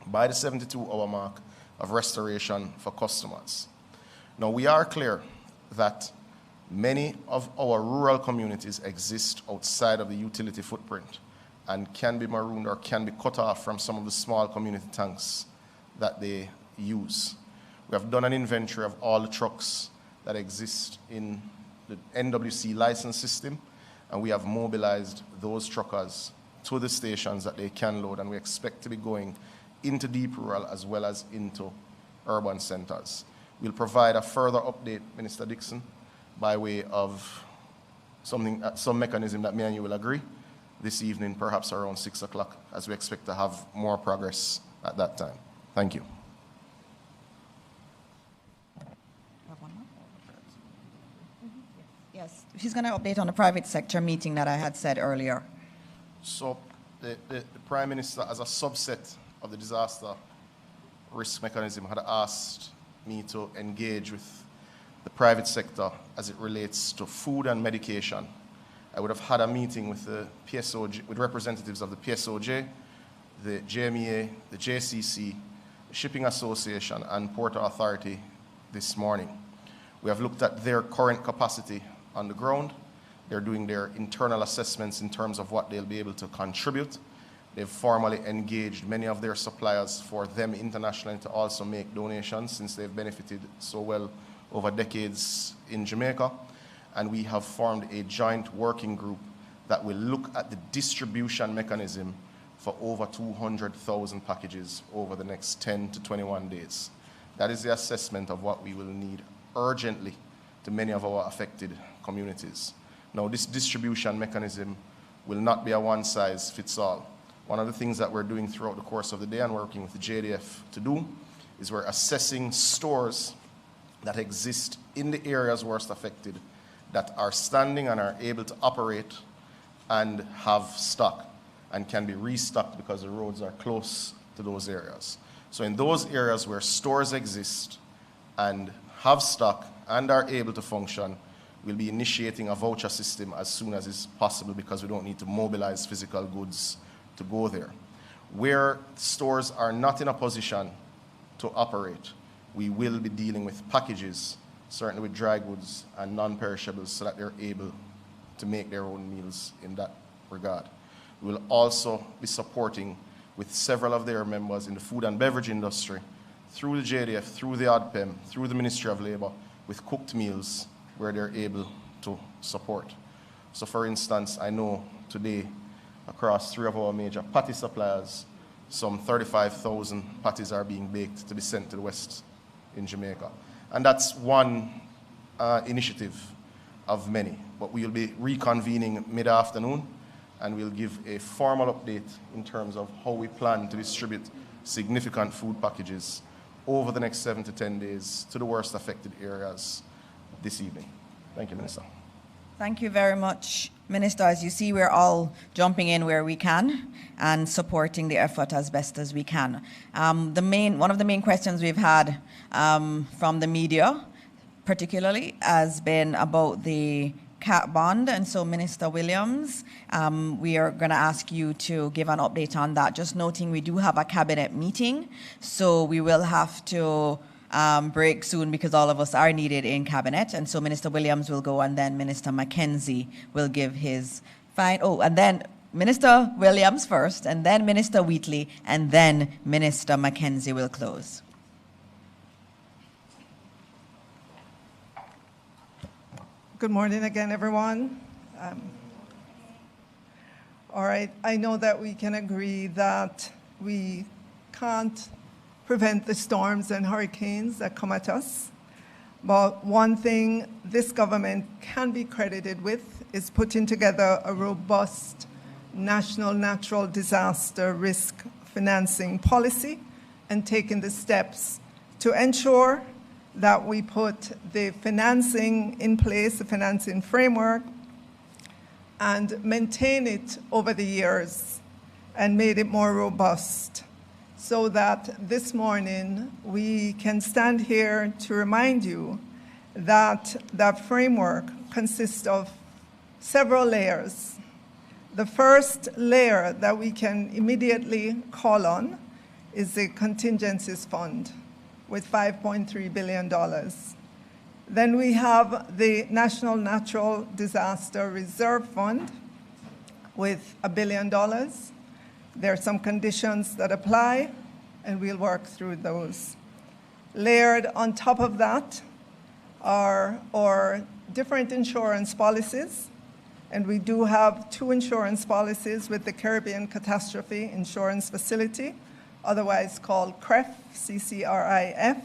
by the 72-hour mark of restoration for customers. Now, we are clear that many of our rural communities exist outside of the utility footprint and can be marooned or can be cut off from some of the small community tanks that they use. We have done an inventory of all the trucks that exist in the NWC license system, and we have mobilized those truckers to the stations that they can load, and we expect to be going into deep rural as well as into urban centers. We'll provide a further update, Minister Dixon, by way of some mechanism that me and you will agree this evening, perhaps around 6 o'clock, as we expect to have more progress at that time. Thank you. Yes, he's going to update on the private sector meeting that I had said earlier. So the Prime Minister, as a subset of the disaster risk mechanism, had asked me to engage with the private sector as it relates to food and medication. I would have had a meeting with the PSOJ, with representatives of the PSOJ, the JMEA, the JCC, the Shipping Association, and Port Authority this morning. We have looked at their current capacity on the ground. They're doing their internal assessments in terms of what they'll be able to contribute. They've formally engaged many of their suppliers for them internationally to also make donations, since they've benefited so well over decades in Jamaica. And we have formed a joint working group that will look at the distribution mechanism for over 200,000 packages over the next 10 to 21 days. That is the assessment of what we will need urgently to many of our affected communities. Now, this distribution mechanism will not be a one-size-fits-all. One of the things that we're doing throughout the course of the day and working with the JDF to do is we're assessing stores that exist in the areas worst affected that are standing and are able to operate and have stock and can be restocked because the roads are close to those areas. So in those areas where stores exist and have stock and are able to function, we'll be initiating a voucher system as soon as is possible because we don't need to mobilize physical goods to go there. Where stores are not in a position to operate, we will be dealing with packages, certainly with dry goods and non-perishables, so that they're able to make their own meals in that regard. We will also be supporting with several of their members in the food and beverage industry, through the JDF, through the ODPEM, through the Ministry of Labour, with cooked meals where they're able to support. So for instance, I know today across 3 of our major patty suppliers, some 35,000 patties are being baked to be sent to the West in Jamaica. And that's one initiative of many. But we'll be reconvening mid-afternoon, and we'll give a formal update in terms of how we plan to distribute significant food packages over the next 7 to 10 days to the worst affected areas this evening. Thank you, Minister. Thank you very much, Minister. As you see, we're all jumping in where we can and supporting the effort as best as we can. One of the main questions we've had from the media, particularly, has been about the cat bond. And so, Minister Williams, we are going to ask you to give an update on that. Just noting we do have a cabinet meeting, so we will have to break soon because all of us are needed in cabinet. And so Minister Williams will go, and then Minister Mackenzie will give his and then Minister Williams first, and then Minister Wheatley, and then Minister Mackenzie will close. Good morning again, everyone. All right, I know that we can agree that we can't prevent the storms and hurricanes that come at us. But one thing this government can be credited with is putting together a robust national natural disaster risk financing policy and taking the steps to ensure that we put the financing in place, the financing framework, and maintain it over the years and made it more robust, so that this morning we can stand here to remind you that that framework consists of several layers. The first layer that we can immediately call on is the contingencies fund with $5.3 billion. Then we have the National Natural Disaster Reserve Fund with $1 billion. There are some conditions that apply, and we'll work through those. Layered on top of that are our different insurance policies, and we do have 2 insurance policies with the Caribbean Catastrophe Insurance Facility, otherwise called CRIF, C-C-R-I-F.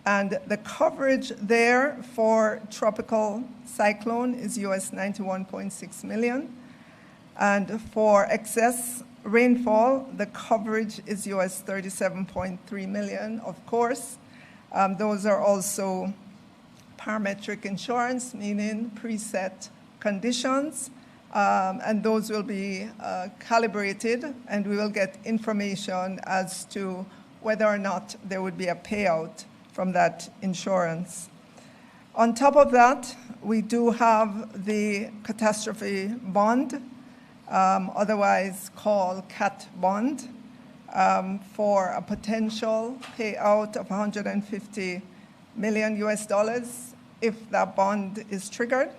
And the coverage there for tropical cyclone is US $91.6 million. And for excess rainfall, the coverage is US $37.3 million, of course. Those are also parametric insurance, meaning preset conditions, and those will be calibrated, and we will get information as to whether or not there would be a payout from that insurance. On top of that, we do have the catastrophe bond, otherwise called CAT bond, for a potential payout of $150 million US if that bond is triggered.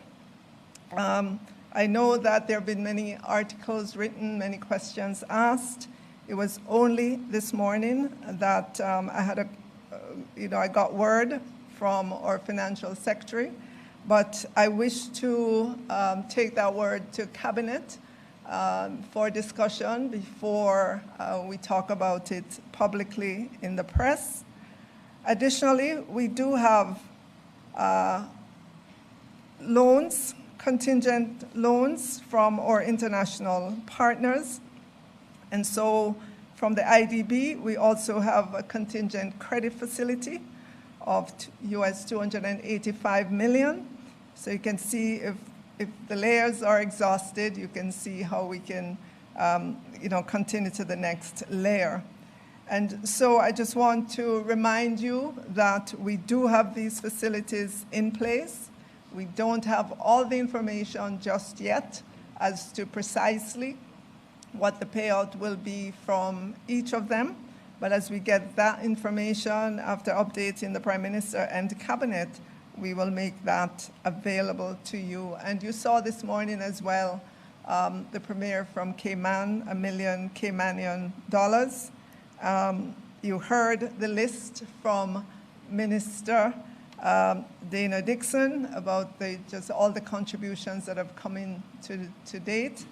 I know that there have been many articles written, many questions asked. It was only this morning that I got word from our financial secretary, but I wish to take that word to cabinet for discussion before we talk about it publicly in the press. Additionally, we do have loans, contingent loans from our international partners. And so from the IDB, we also have a contingent credit facility of US $285 million. So you can see if the layers are exhausted, you can see how we can continue to the next layer. And so I just want to remind you that we do have these facilities in place. We don't have all the information just yet as to precisely what the payout will be from each of them. But as we get that information after updating the Prime Minister and the Cabinet, we will make that available to you. And you saw this morning as well the Premier from Cayman, $1 million Caymanian dollars. You heard the list from Minister Dana Dixon about just all the contributions that have come in to date.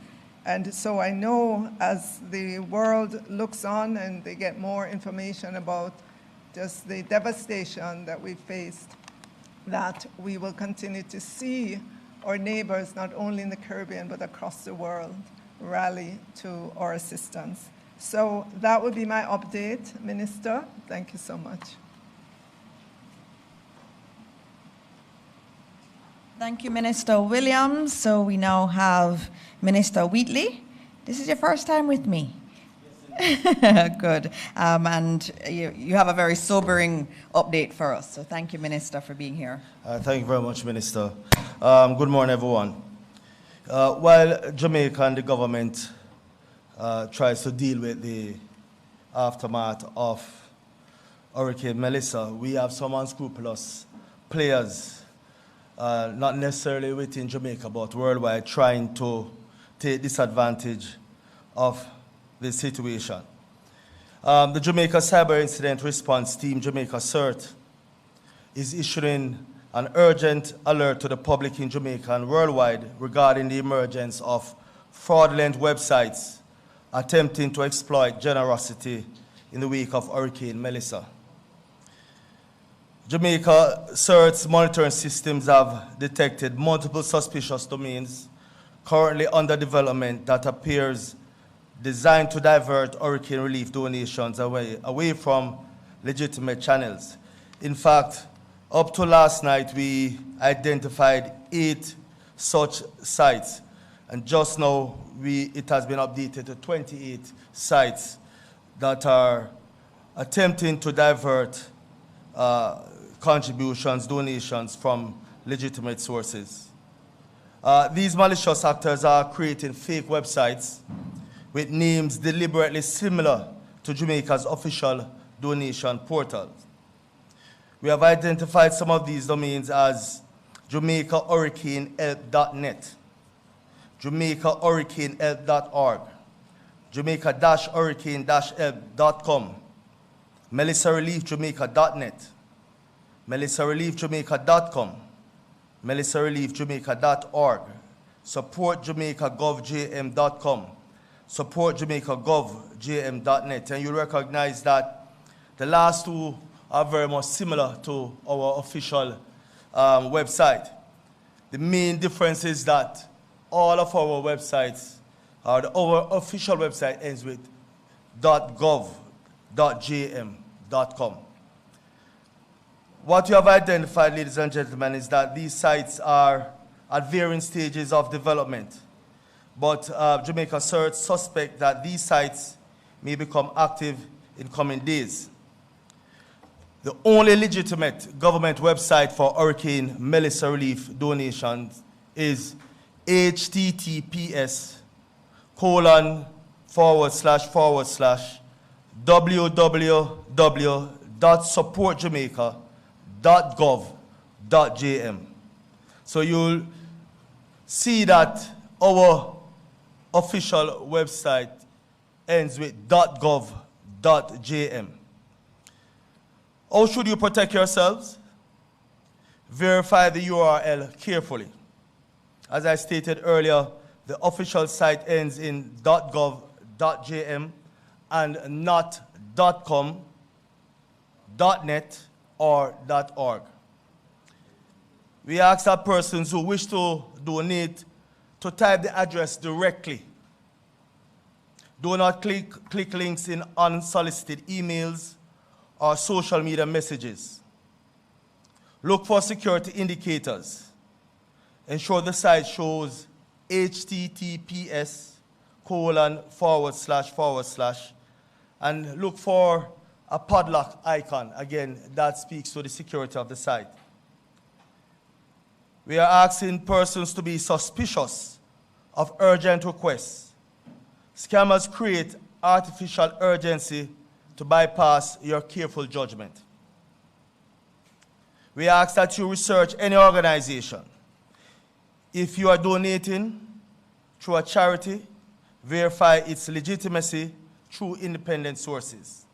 And so I know as the world looks on and they get more information about just the devastation that we faced, that we will continue to see our neighbors, not only in the Caribbean, but across the world, rally to our assistance. So that would be my update, Minister. Thank you so much. Thank you, Minister Williams. So we now have Minister Wheatley. This is your first time with me. Yes, good. And you have a very sobering update for us. So thank you, Minister, for being here. Thank you very much, Minister. Good morning, everyone. While Jamaica and the government tries to deal with the aftermath of Hurricane Melissa, we have some unscrupulous players, not necessarily within Jamaica, but worldwide, trying to take disadvantage of the situation. The Jamaica Cyber Incident Response Team, Jamaica CERT, is issuing an urgent alert to the public in Jamaica and worldwide regarding the emergence of fraudulent websites attempting to exploit generosity in the wake of Hurricane Melissa. Jamaica CERT's monitoring systems have detected multiple suspicious domains currently under development that appears designed to divert hurricane relief donations away from legitimate channels. In fact, up to last night, we identified 8 such sites, and just now it has been updated to 28 sites that are attempting to divert contributions, donations from legitimate sources. These malicious actors are creating fake websites with names deliberately similar to Jamaica's official donation portal. We have identified some of these domains as JamaicaHurricaneHelp.net, JamaicaHurricaneHelp.org, Jamaica-Hurricane-Help.com, MelissaReliefJamaica.net, MelissaReliefJamaica.com, MelissaReliefJamaica.org, SupportJamaicaGovJM.com, SupportJamaicaGovJM.net. And you recognize that the last two are very much similar to our official website. The main difference is that all of our websites, our official website ends with .gov.jm.com. What you have identified, ladies and gentlemen, is that these sites are at varying stages of development. But Jamaica CERT suspect that these sites may become active in coming days. The only legitimate government website for Hurricane Melissa relief donations is https://www.supportjamaica.gov.jm. So you'll see that our official website ends with .gov.jm. How should you protect yourselves? Verify the URL carefully. As I stated earlier, the official site ends in .gov.jm and not .com, .net, or .org. We ask that persons who wish to donate to type the address directly. Do not click links in unsolicited emails or social media messages. Look for security indicators. Ensure the site shows https:// and look for a padlock icon. Again, that speaks to the security of the site. We are asking persons to be suspicious of urgent requests. Scammers create artificial urgency to bypass your careful judgment. We ask that you research any organization. If you are donating through a charity, verify its legitimacy through independent sources.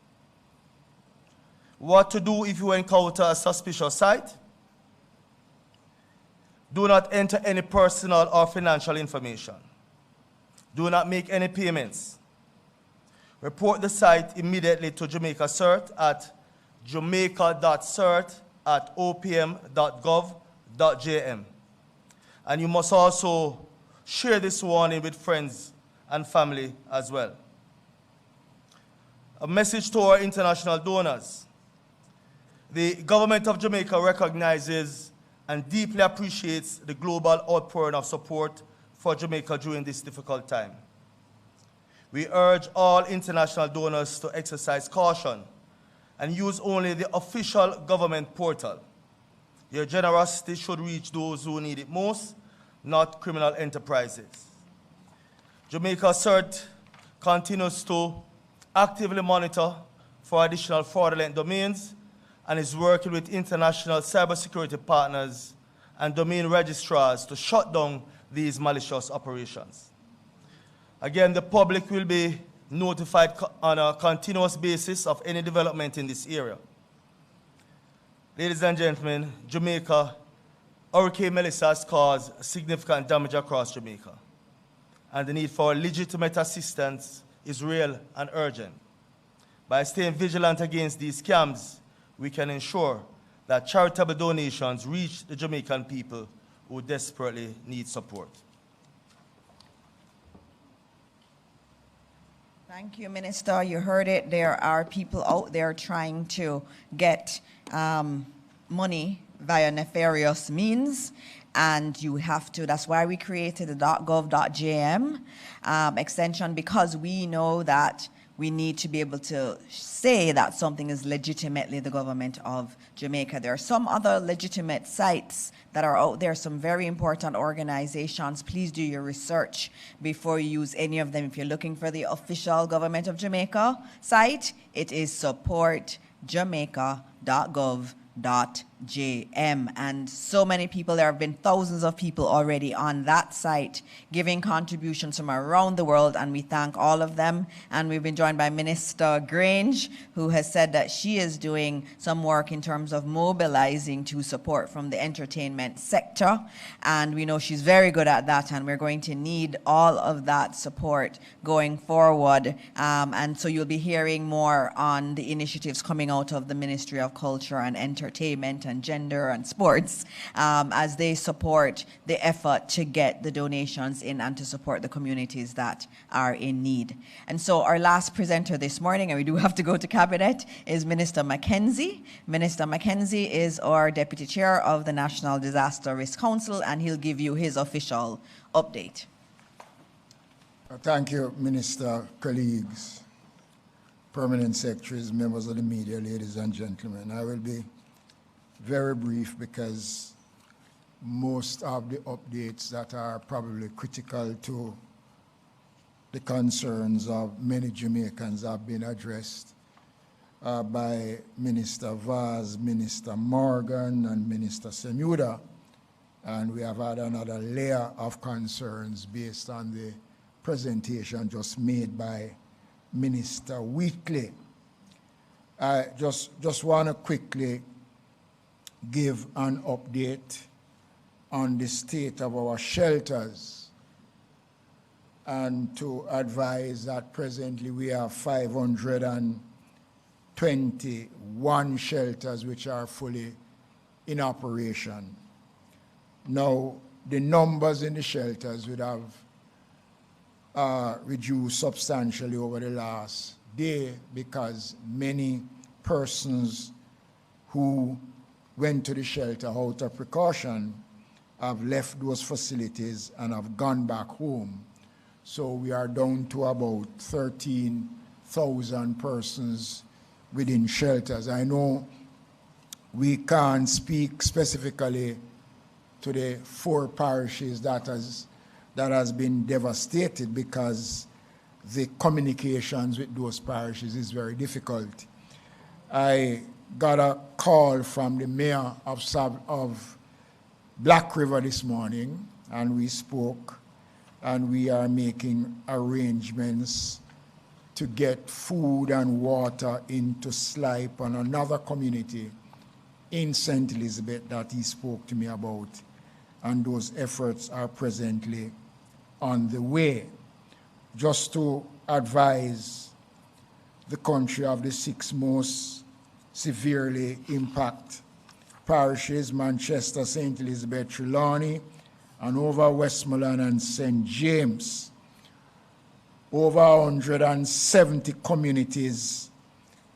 What to do if you encounter a suspicious site? Do not enter any personal or financial information. Do not make any payments. Report the site immediately to Jamaica CERT at jamaica.cert@opm.gov.jm. And you must also share this warning with friends and family as well. A message to our international donors. The government of Jamaica recognizes and deeply appreciates the global outpouring of support for Jamaica during this difficult time. We urge all international donors to exercise caution and use only the official government portal. Your generosity should reach those who need it most, not criminal enterprises. Jamaica CERT continues to actively monitor for additional fraudulent domains and is working with international cybersecurity partners and domain registrars to shut down these malicious operations. Again, the public will be notified on a continuous basis of any development in this area. Ladies and gentlemen, Jamaica, Hurricane Melissa has caused significant damage across Jamaica, and the need for legitimate assistance is real and urgent. By staying vigilant against these scams, we can ensure that charitable donations reach the Jamaican people who desperately need support. Thank you, Minister. You heard it. There are people out there trying to get money via nefarious means, and you have to, that's why we created the .gov.jm extension, because we know that we need to be able to say that something is legitimately the government of Jamaica. There are some other legitimate sites that are out there, some very important organizations. Please do your research before you use any of them. If you're looking for the official government of Jamaica site, it is supportjamaica.gov.jm, and so many people, there have been thousands of people already on that site giving contributions from around the world, and we thank all of them. And we've been joined by Minister Grange, who has said that she is doing some work in terms of mobilizing to support from the entertainment sector, and we know she's very good at that, and we're going to need all of that support going forward. And so you'll be hearing more on the initiatives coming out of the Ministry of Culture and Entertainment and Gender and Sports as they support the effort to get the donations in and to support the communities that are in need. And so our last presenter this morning, and we do have to go to Cabinet, is Minister Mackenzie. Minister Mackenzie is our Deputy Chair of the National Disaster Risk Council, and he'll give you his official update. Thank you, Minister, colleagues, permanent secretaries, members of the media, ladies and gentlemen. I will be very brief because most of the updates that are probably critical to the concerns of many Jamaicans have been addressed by Minister Vaz, Minister Morgan, and Minister Semuda. And we have had another layer of concerns based on the presentation just made by Minister Wheatley. I just want to quickly give an update on the state of our shelters and to advise that presently we have 521 shelters which are fully in operation. Now, the numbers in the shelters would have reduced substantially over the last day because many persons who went to the shelter out of precaution have left those facilities and have gone back home. So we are down to about 13,000 persons within shelters. I know we can't speak specifically to the 4 parishes that has been devastated because the communications with those parishes is very difficult. I got a call from the mayor of Black River this morning, and we spoke, and we are making arrangements to get food and water into Slipe and another community in St. Elizabeth that he spoke to me about, and those efforts are presently on the way. Just to advise the country of the 6 most severely impacted parishes: Manchester, St. Elizabeth, Trelawney, and over Westmoreland and St. James. Over 170 communities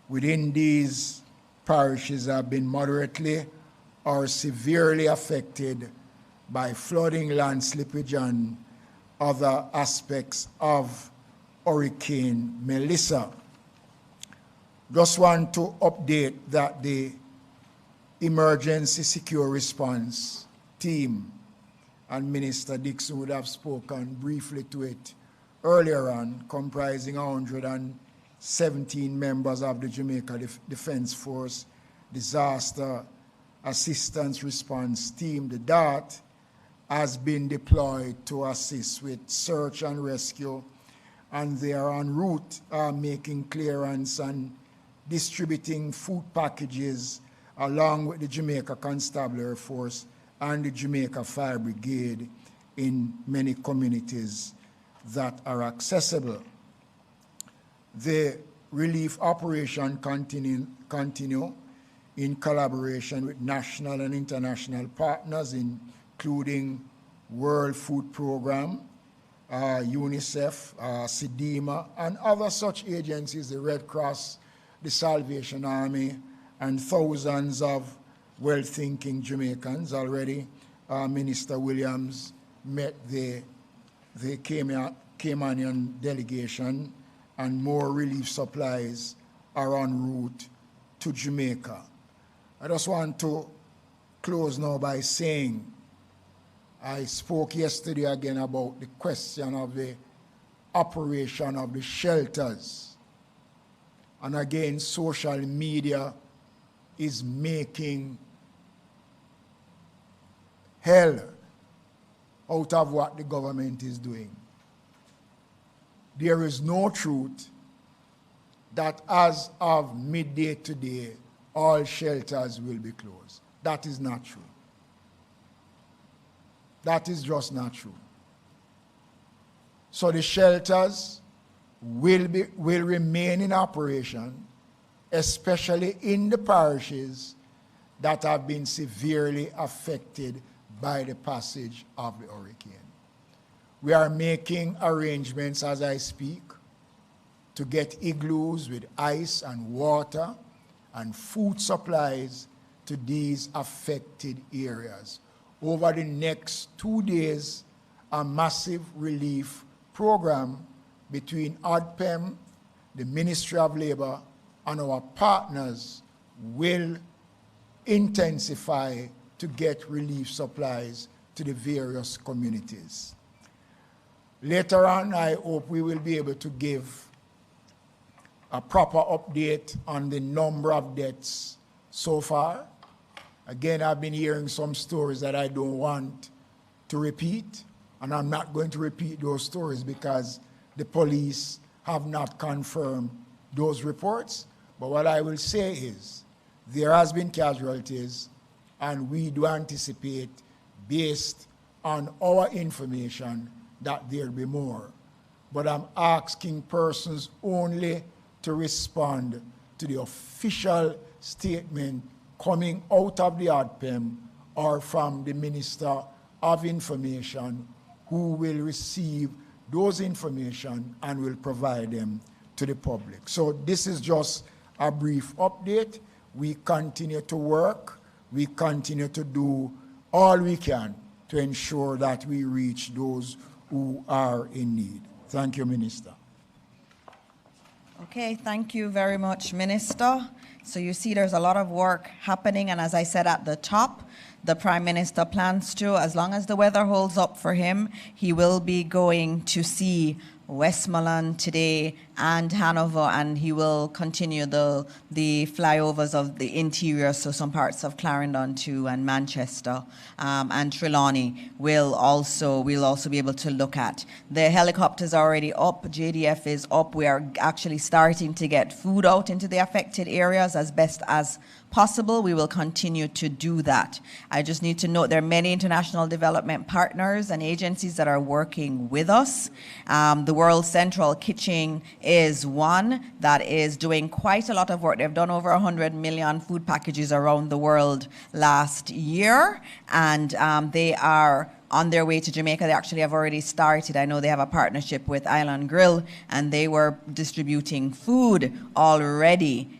within these parishes have been moderately or severely affected by flooding, land slippage, and other aspects of Hurricane Melissa. Just want to update that the Emergency Secure Response Team, and Minister Dixon would have spoken briefly to it earlier on, comprising 117 members of the Jamaica Defense Force Disaster Assistance Response Team, the DART, has been deployed to assist with search and rescue, and they are en route making clearance and distributing food packages along with the Jamaica Constabulary Force and the Jamaica Fire Brigade in many communities that are accessible. The relief operation continue in collaboration with national and international partners, including World Food Program, UNICEF, SIDEMA, and other such agencies, the Red Cross, the Salvation Army, and thousands of well-thinking Jamaicans. Already, Minister Williams met the Caymanian delegation, and more relief supplies are en route to Jamaica. I just want to close now by saying I spoke yesterday again about the question of the operation of the shelters. And again, social media is making hell out of what the government is doing. There is no truth that as of midday today, all shelters will be closed. That is not true. That is just not true. So the shelters will remain in operation, especially in the parishes that have been severely affected by the passage of the hurricane. We are making arrangements as I speak to get igloos with ice and water and food supplies to these affected areas. Over the next 2 days, a massive relief program between ODPEM, the Ministry of Labor, and our partners will intensify to get relief supplies to the various communities. Later on, I hope we will be able to give a proper update on the number of deaths so far. Again, I've been hearing some stories that I don't want to repeat, and I'm not going to repeat those stories because the police have not confirmed those reports. But what I will say is there has been casualties, and we do anticipate, based on our information, that there'll be more. But I'm asking persons only to respond to the official statement coming out of the ODPEM or from the Minister of Information, who will receive those information and will provide them to the public. So this is just a brief update. We continue to work. We continue to do all we can to ensure that we reach those who are in need. Thank you, Minister. Okay, thank you very much, Minister. So you see there's a lot of work happening, and as I said at the top, the Prime Minister plans to, as long as the weather holds up for him, he will be going to see Westmoreland today and Hanover, and he will continue the flyovers of the interior, so some parts of Clarendon too, and Manchester, and Trelawney we'll also be able to look at. The helicopters are already up, JDF is up. We are actually starting to get food out into the affected areas as best as possible. We will continue to do that. I just need to note there are many international development partners and agencies that are working with us. The World Central Kitchen is one that is doing quite a lot of work. They've done over 100 million food packages around the world last year, and they are on their way to Jamaica. They actually have already started. I know they have a partnership with Island Grill, and they were distributing food already.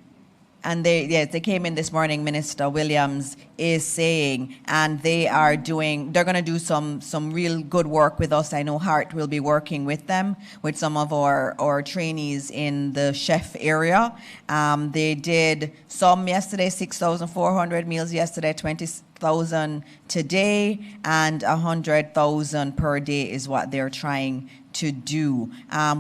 And they came in this morning, Minister Williams is saying, and they're going to do some real good work with us. I know Hart will be working with them, with some of our trainees in the chef area. They did some yesterday, 6,400 meals yesterday, 20,000 today, and 100,000 per day is what they're trying to do.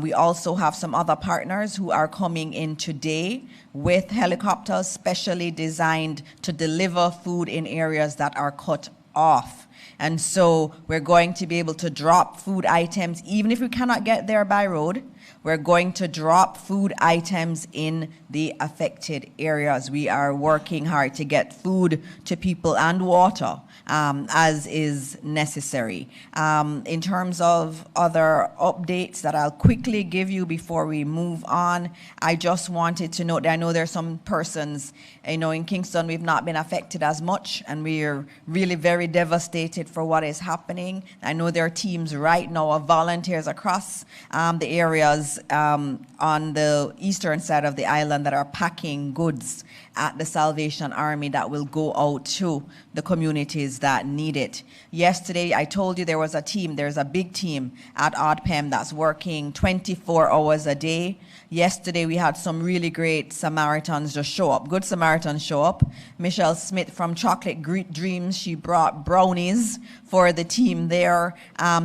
We also have some other partners who are coming in today with helicopters specially designed to deliver food in areas that are cut off. And so we're going to be able to drop food items, even if we cannot get there by road. We're going to drop food items in the affected areas. We are working hard to get food to people and water as is necessary. In terms of other updates that I'll quickly give you before we move on, I just wanted to note that I know there are some persons, in Kingston we've not been affected as much, and we're really very devastated for what is happening. I know there are teams right now of volunteers across the areas on the eastern side of the island that are packing goods at the Salvation Army that will go out to the communities that need it. Yesterday, I told you there was a team, there's a big team at ODPEM that's working 24 hours a day. Yesterday, we had some really great Samaritans just show up, good Samaritans show up. Michelle Smith from Chocolate Dreams, she brought brownies for the team there.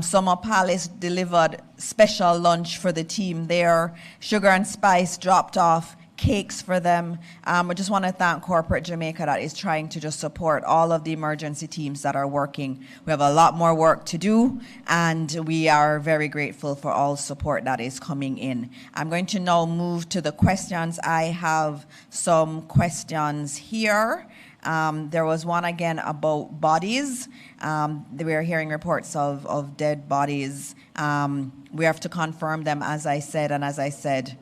Summer Palace delivered special lunch for the team there. Sugar and Spice dropped off cakes for them. I just want to thank Corporate Jamaica that is trying to just support all of the emergency teams that are working. We have a lot more work to do, and we are very grateful for all support that is coming in. I'm going to now move to the questions. I have some questions here. There was one again about bodies. We are hearing reports of dead bodies. We have to confirm them, as I said, and as I said,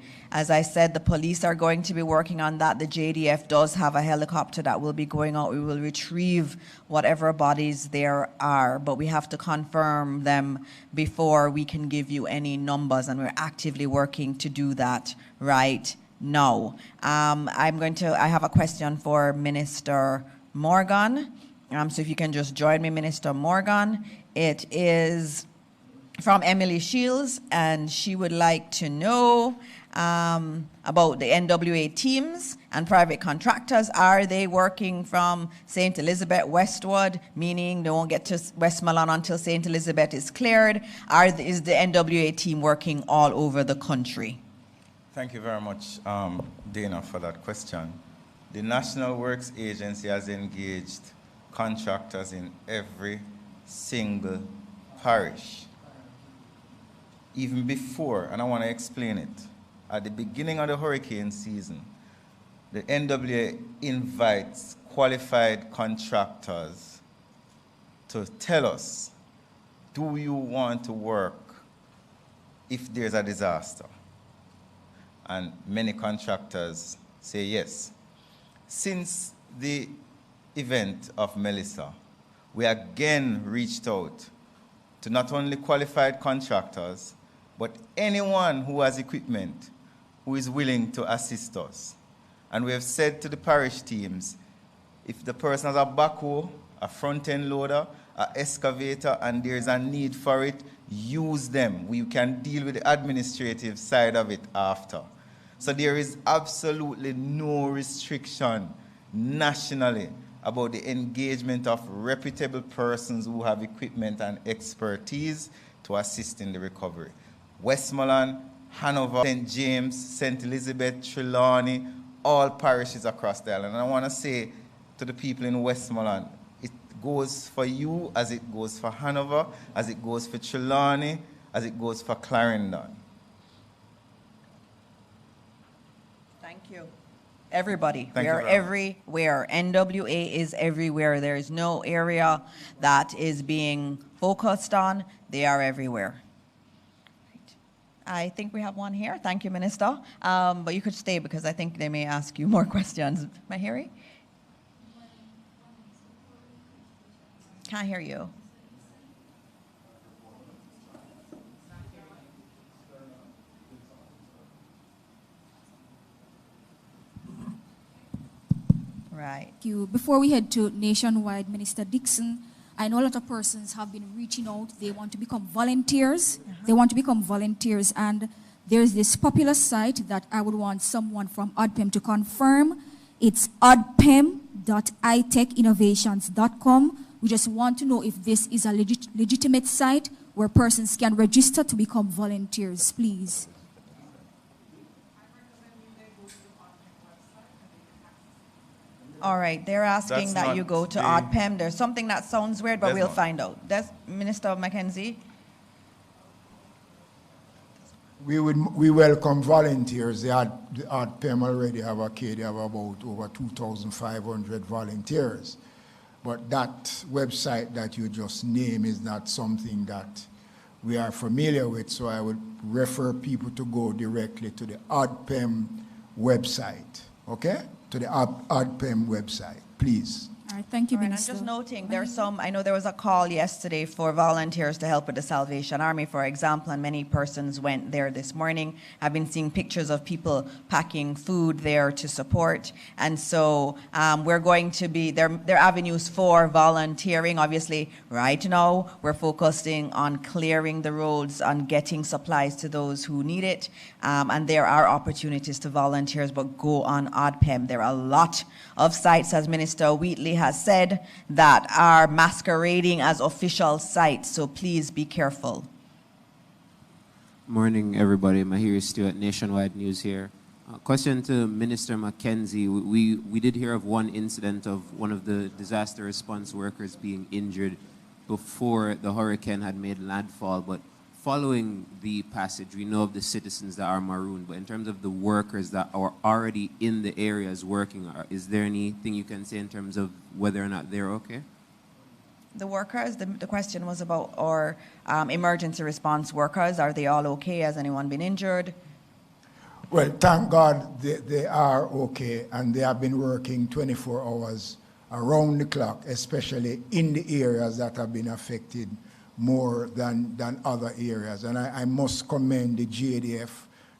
the police are going to be working on that. The JDF does have a helicopter that will be going out. We will retrieve whatever bodies there are, but we have to confirm them before we can give you any numbers, and we're actively working to do that right now. I have a question for Minister Morgan. So if you can just join me, Minister Morgan. It is from Emily Shields, and she would like to know about the NWA teams and private contractors. Are they working from St. Elizabeth westward, meaning they won't get to Westmoreland until St. Elizabeth is cleared? Is the NWA team working all over the country? Thank you very much, Dana, for that question. The National Works Agency has engaged contractors in every single parish. Even before, and I want to explain it, at the beginning of the hurricane season, the NWA invites qualified contractors to tell us, do you want to work if there's a disaster? And many contractors say yes. Since the event of Melissa, we again reached out to not only qualified contractors, but anyone who has equipment who is willing to assist us. And we have said to the parish teams, if the person has a backhoe, a front-end loader, an excavator, and there's a need for it, use them. We can deal with the administrative side of it after. So there is absolutely no restriction nationally about the engagement of reputable persons who have equipment and expertise to assist in the recovery. Westmoreland, Hanover, St. James, St. Elizabeth, Trelawney, all parishes across the island. And I want to say to the people in Westmoreland, it goes for you as it goes for Hanover, as it goes for Trelawney, as it goes for Clarendon. Thank you. Everybody. Thank we you are very everywhere. NWA is everywhere. There is no area that is being focused on. They are everywhere. I think we have one here. Thank you, Minister. But you could stay because I think they may ask you more questions. Mahiri? Can't hear you. Right. Before we head to nationwide, Minister Dixon, I know a lot of persons have been reaching out. They want to become volunteers. They want to become volunteers. And there's this popular site that I would want someone from ODPEM to confirm. It's odpem.itechinnovations.com. We just want to know if this is a legitimate site where persons can register to become volunteers, please. All right, they're asking that you go to ODPEM. There's something that sounds weird, but we'll find out. That's Minister Mackenzie. we welcome volunteers. The Art PEM already have they have about over 2,500 volunteers. But that website that you just named is not something that we are familiar with, so I would refer people to go directly to the Art PEM website, okay? To the Art PEM website, please. All right, thank you, All right, Minister. I'm just noting there's I know there was a call yesterday for volunteers to help with the Salvation Army, for example, and many persons went there this morning. I've been seeing pictures of people packing food there to support. And so we're going to be, there are avenues for volunteering. Obviously, right now, we're focusing on clearing the roads, on getting supplies to those who need it. And there are opportunities to volunteers, but go on ODPEM. There are a lot of sites, as Minister Wheatley has said, that are masquerading as official sites, so please be careful. Morning, everybody. Mahir Stewart, Nationwide News here. Question to Minister Mackenzie. We did hear of one incident of one of the disaster response workers being injured before the hurricane had made landfall, but following the passage, we know of the citizens that are marooned, but in terms of the workers that are already in the areas working, is there anything you can say in terms of whether or not they're okay? The workers, the question was about our emergency response workers. Are they all okay? Has anyone been injured? Well, thank God they are okay, and they have been working 24 hours around the clock, especially in the areas that have been affected more than other areas. And I must commend the JDF,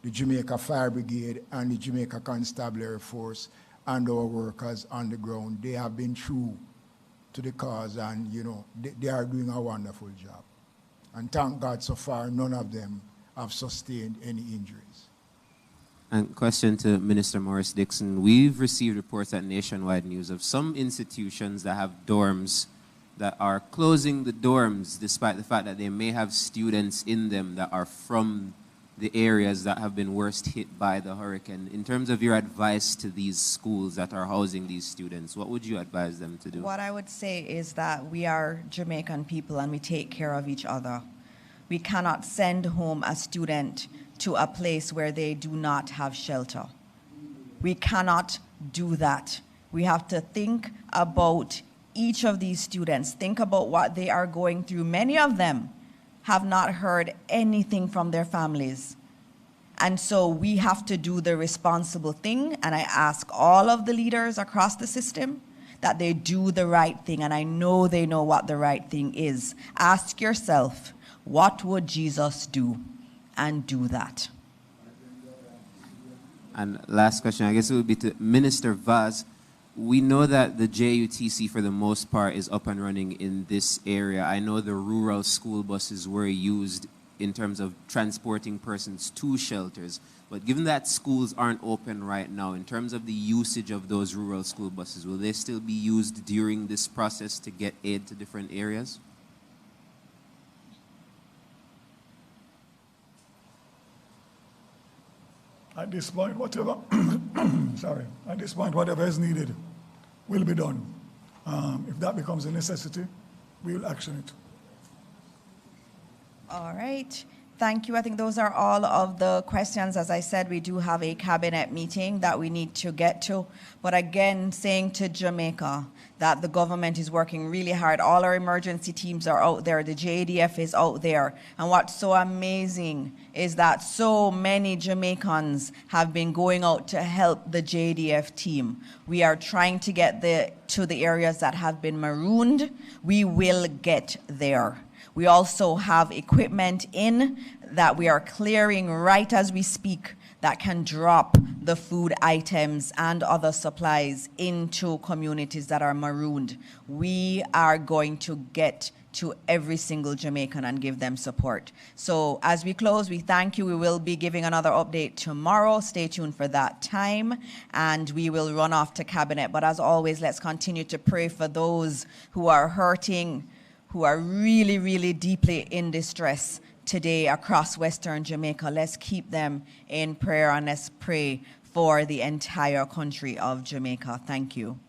the Jamaica Fire Brigade, and the Jamaica Constabulary Force and our workers on the ground. They have been true to the cause, and they are doing a wonderful job. And thank God so far none of them have sustained any injuries. And question to Minister Morris Dixon. We've received reports at Nationwide News of some institutions that have dorms that are closing the dorms despite the fact that they may have students in them that are from the areas that have been worst hit by the hurricane. In terms of your advice to these schools that are housing these students, what would you advise them to do? What I would say is that we are Jamaican people and we take care of each other. We cannot send home a student to a place where they do not have shelter. We cannot do that. We have to think about each of these students, think about what they are going through. Many of them have not heard anything from their families. And so we have to do the responsible thing, and I ask all of the leaders across the system that they do the right thing, and I know they know what the right thing is. Ask yourself, what would Jesus do? And do that. And last question, I guess it would be to Minister Vaz. We know that the JUTC, for the most part, is up and running in this area. I know the rural school buses were used in terms of transporting persons to shelters. But given that schools aren't open right now, in terms of the usage of those rural school buses, will they still be used during this process to get aid to different areas? At this point, whatever, at this point, whatever is needed will be done. If that becomes a necessity, we will action it. All right. Thank you. I think those are all of the questions. As I said, we do have a cabinet meeting that we need to get to. But again, saying to Jamaica that the government is working really hard. All our emergency teams are out there. The JDF is out there. And what's so amazing is that so many Jamaicans have been going out to help the JDF team. We are trying to get to the areas that have been marooned. We will get there. We also have equipment in that we are clearing right as we speak that can drop the food items and other supplies into communities that are marooned. We are going to get to every single Jamaican and give them support. So as we close, we thank you. We will be giving another update tomorrow. Stay tuned for that time, and we will run off to cabinet. But as always, let's continue to pray for those who are hurting, who are really, really deeply in distress today across Western Jamaica. Let's keep them in prayer and let's pray for the entire country of Jamaica. Thank you.